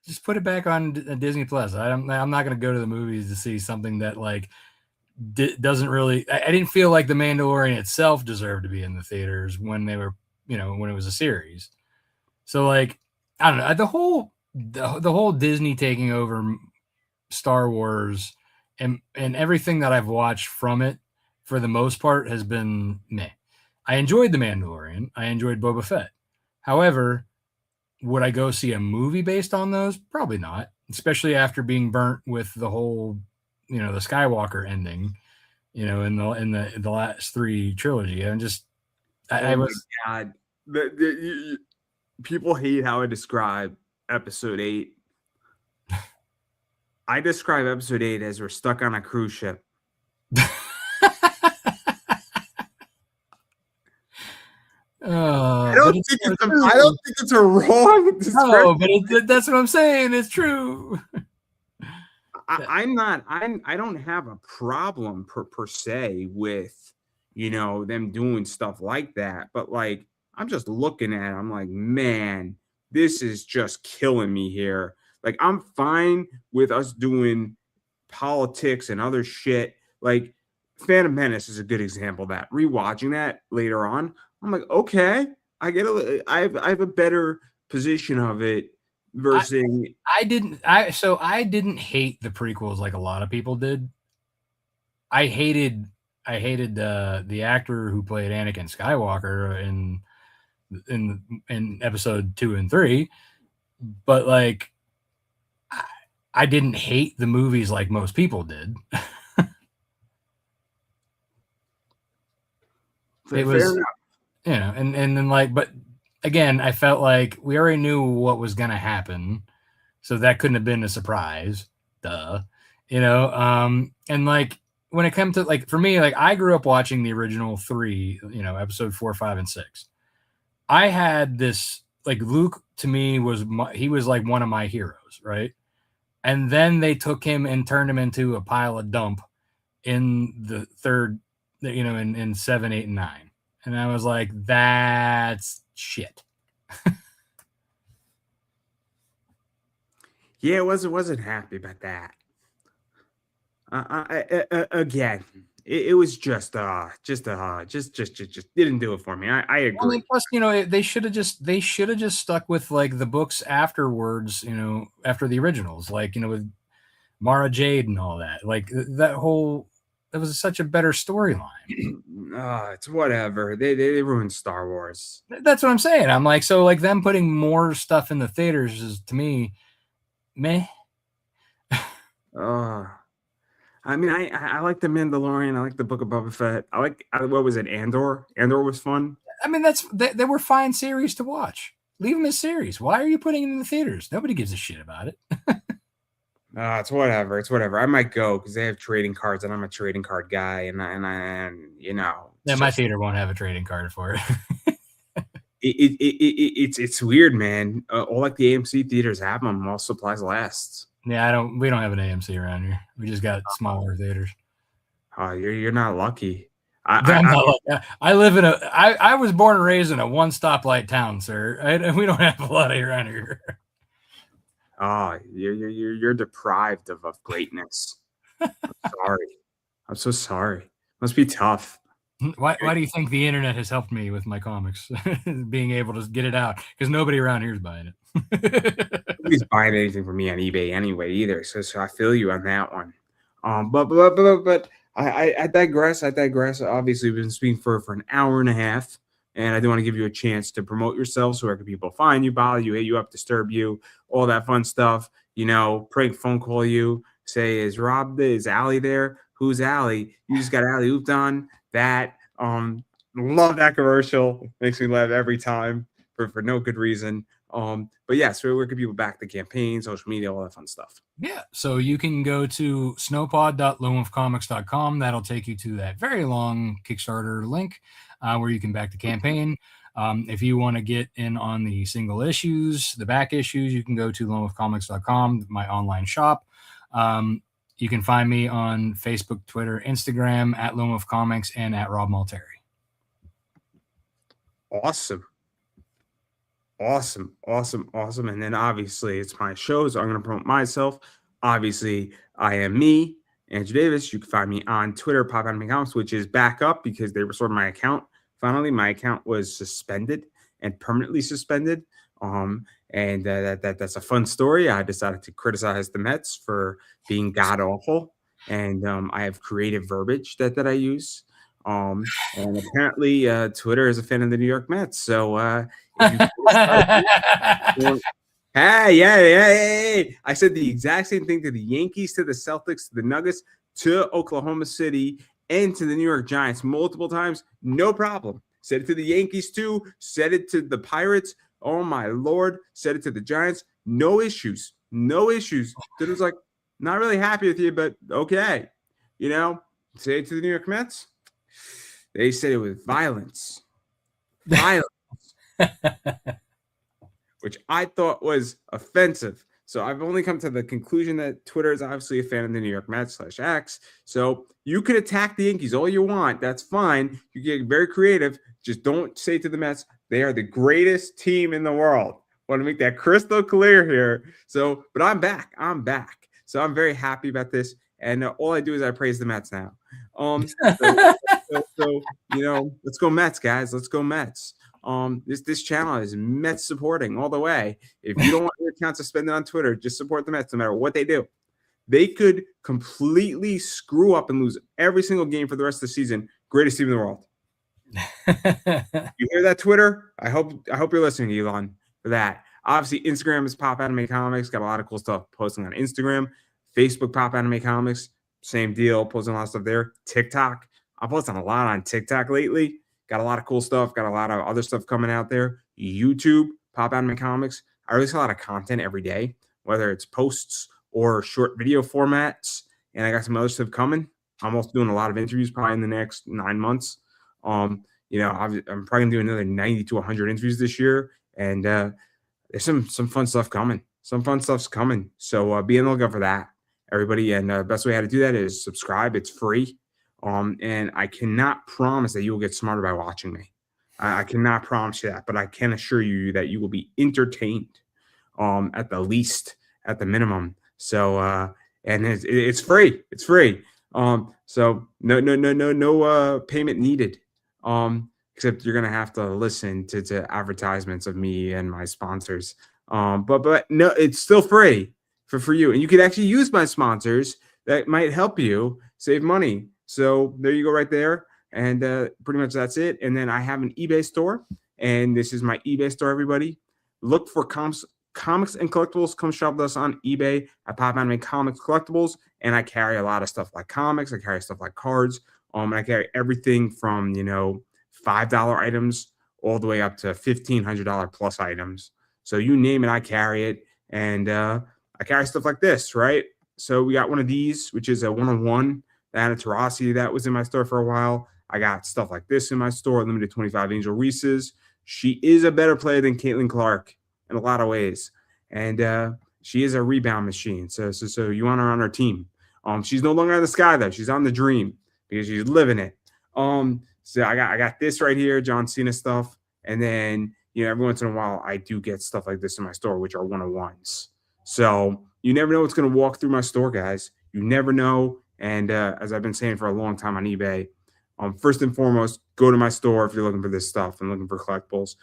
Just put it back on Disney Plus. I'm not going to go to the movies to see something that like doesn't really. I didn't feel like the Mandalorian itself deserved to be in the theaters when they were, when it was a series. So like, I don't know, the whole Disney taking over Star Wars and everything that I've watched from it for the most part has been meh. I enjoyed The Mandalorian. I enjoyed Boba Fett. However, would I go see a movie based on those? Probably not, especially after being burnt with the whole, the Skywalker ending, in the last three trilogy. And just Oh I my was god, people hate how I describe Episode 8. I describe Episode 8 as we're stuck on a cruise ship. I don't think it's a wrong description. No, but that's what I'm saying. It's true. I don't have a problem per se with them doing stuff like that, but like I'm just looking at it, I'm like, man, this is just killing me here. Like I'm fine with us doing politics and other shit. Like Phantom Menace is a good example of that. Rewatching that later on, I'm like, okay, I get I have a better position of it versus I didn't hate the prequels like a lot of people did. I hated the actor who played Anakin Skywalker in episode 2 and 3, but like I didn't hate the movies like most people did. It was, and then like, but again, I felt like we already knew what was going to happen, so that couldn't have been a surprise. Duh, and like when it comes to like for me, like I grew up watching the original 3, episode 4, 5, and 6. I had this like Luke to me he was like one of my heroes, right? And then they took him and turned him into a pile of dump in the third, in 7, 8, and 9. And I was like, that's shit. Yeah, wasn't happy about that. Again, it was just didn't do it for me. I agree. I mean, plus, they should have just stuck with like the books afterwards, after the originals, like with Mara Jade and all that. Like that was such a better storyline. It's whatever. They ruined Star Wars. That's what I'm saying. I'm like, so like them putting more stuff in the theaters is to me, meh. I mean, I like the Mandalorian. I like the Book of Boba Fett. What was it? Andor. Andor was fun. I mean, they were fine series to watch. Leave them as series. Why are you putting them in the theaters? Nobody gives a shit about it. It's whatever. It's whatever. I might go because they have trading cards, and I'm a trading card guy, and my theater won't have a trading card for it. It's weird, man. All like the AMC theaters have them. All supplies last. Yeah, we don't have an AMC around here. We just got smaller theaters. Oh, you're not lucky. I live in I was born and raised in a one stoplight town, sir. We don't have a lot around here. Oh, you're deprived of greatness. I'm sorry. I'm so sorry. Must be tough. Why do you think the internet has helped me with my comics? Being able to get it out because nobody around here is buying it. Nobody's buying anything from me on eBay anyway either. So I feel you on that one. But I digress. Obviously, we've been speaking for an hour and a half, and I do want to give you a chance to promote yourself. So where can people find you, bother you, hit you up, disturb you, all that fun stuff? Prank phone call you, say, is Allie there? Who's Allie? You just got Allie ooped on that. Love that commercial. Makes me laugh every time for no good reason. But yeah, so where can people back the campaign, social media, all that fun stuff? Yeah, so you can go to snowpod.loneWolfcomics.com. That'll take you to that very long Kickstarter link where you can back the campaign. If you want to get in on the single issues, the back issues, you can go to lonewolfcomics.com, my online shop. You can find me on Facebook, Twitter, Instagram at Lone Wolf Comics and at Rob Multari. Awesome. Awesome, awesome, awesome. And then obviously it's my show, so I'm going to promote myself. Obviously, I am me, Andrew Davis. You can find me on Twitter, Pop Anime Comics, which is back up because they restored my account. Finally, my account was suspended and permanently suspended. And that's a fun story. I decided to criticize the Mets for being god awful, and I have creative verbiage that I use. And apparently, Twitter is a fan of the New York Mets. So if you well, hey, yeah, yeah, yeah, yeah. I said the exact same thing to the Yankees, to the Celtics, to the Nuggets, to Oklahoma City, and to the New York Giants multiple times. No problem. Said it to the Yankees too. Said it to the Pirates. Oh my Lord. Said it to the Giants. No issues. No issues. Dude was like, not really happy with you, but okay. You know, say it to the New York Mets. They said it was violence. Violence. Which I thought was offensive. So I've only come to the conclusion that Twitter is obviously a fan of the New York Mets /X. So you can attack the Yankees all you want. That's fine. You get very creative. Just don't say to the Mets, they are the greatest team in the world. Want to make that crystal clear here. So, but I'm back. I'm back. So I'm very happy about this. And all I do is I praise the Mets now. So you know, let's go Mets, guys. Let's go Mets. This channel is Mets supporting all the way. If you don't want your account suspended on Twitter, just support the Mets no matter what they do. They could completely screw up and lose every single game for the rest of the season. Greatest team in the world. You hear that, Twitter? I hope you're listening, Elon, for that. Obviously, Instagram is Pop Anime Comics. Got a lot of cool stuff posting on Instagram. Facebook, Pop Anime Comics. Same deal. Posting a lot of stuff there. TikTok. I'm posting a lot on TikTok lately. Got a lot of cool stuff. Got a lot of other stuff coming out there. YouTube, Pop Anime Comics. I release a lot of content every day, whether it's posts or short video formats. And I got some other stuff coming. I'm also doing a lot of interviews probably in the next 9 months. You know, I'm probably gonna do another 90 to 100 interviews this year. And there's some fun stuff coming. Some fun stuff's coming. So be on the lookout for that, everybody. And the best way how to do that is subscribe. It's free. And I cannot promise that you will get smarter by watching me. I cannot promise you that, but I can assure you that you will be entertained, at the least, at the minimum. So, and it's free. It's free. So no payment needed. Except you're gonna have to listen to advertisements of me and my sponsors. But no, it's still free for you, and you can actually use my sponsors that might help you save money. So there you go right there. And pretty much that's it. And then I have an eBay store. And this is my eBay store, everybody. Look for comics and collectibles. Come shop with us on eBay at Pop Anime Comics Collectibles. And I carry a lot of stuff like comics. I carry stuff like cards. And I carry everything from, you know, $5 items all the way up to $1,500 plus items. So you name it, I carry it. And I carry stuff like this, right? So we got one of these, which is a 101. Anna Taurasi, that was in my store for a while. I got stuff like this in my store, limited 25 Angel Reese's. She is a better player than Caitlin Clark in a lot of ways. And she is a rebound machine. So you want her on our team. She's no longer on the sky, though. She's on the dream because she's living it. So I got this right here, John Cena stuff. And then, you know, every once in a while, I do get stuff like this in my store, which are 101s. So you never know what's going to walk through my store, guys. You never know. And as I've been saying for a long time on eBay, first and foremost, go to my store if you're looking for this stuff and looking for collectibles.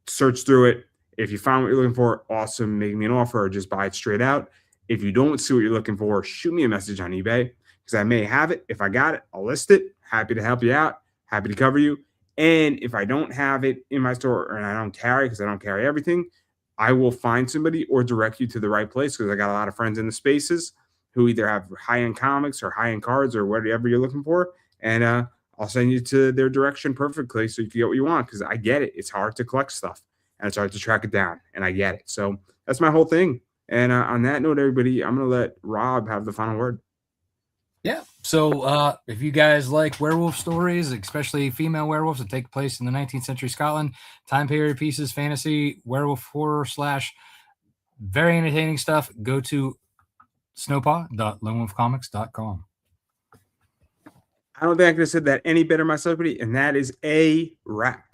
Search through it. If you find what you're looking for, awesome, make me an offer or just buy it straight out. If you don't see what you're looking for, shoot me a message on eBay because I may have it. If I got it, I'll list it. Happy to help you out. Happy to cover you. And if I don't have it in my store and I don't carry because I don't carry everything, I will find somebody or direct you to the right place because I got a lot of friends in the spaces who either have high-end comics or high-end cards or whatever you're looking for. And I'll send you to their direction perfectly so you can get what you want because I get it. It's hard to collect stuff and it's hard to track it down, and I get it. So that's my whole thing. And on that note, everybody, I'm going to let Rob have the final word. Yeah. So if you guys like werewolf stories, especially female werewolves that take place in the 19th century Scotland, time period pieces, fantasy, werewolf horror / very entertaining stuff, go to snowpaw.lonewolfcomics.com. I don't think I could have said that any better myself, and that is a wrap.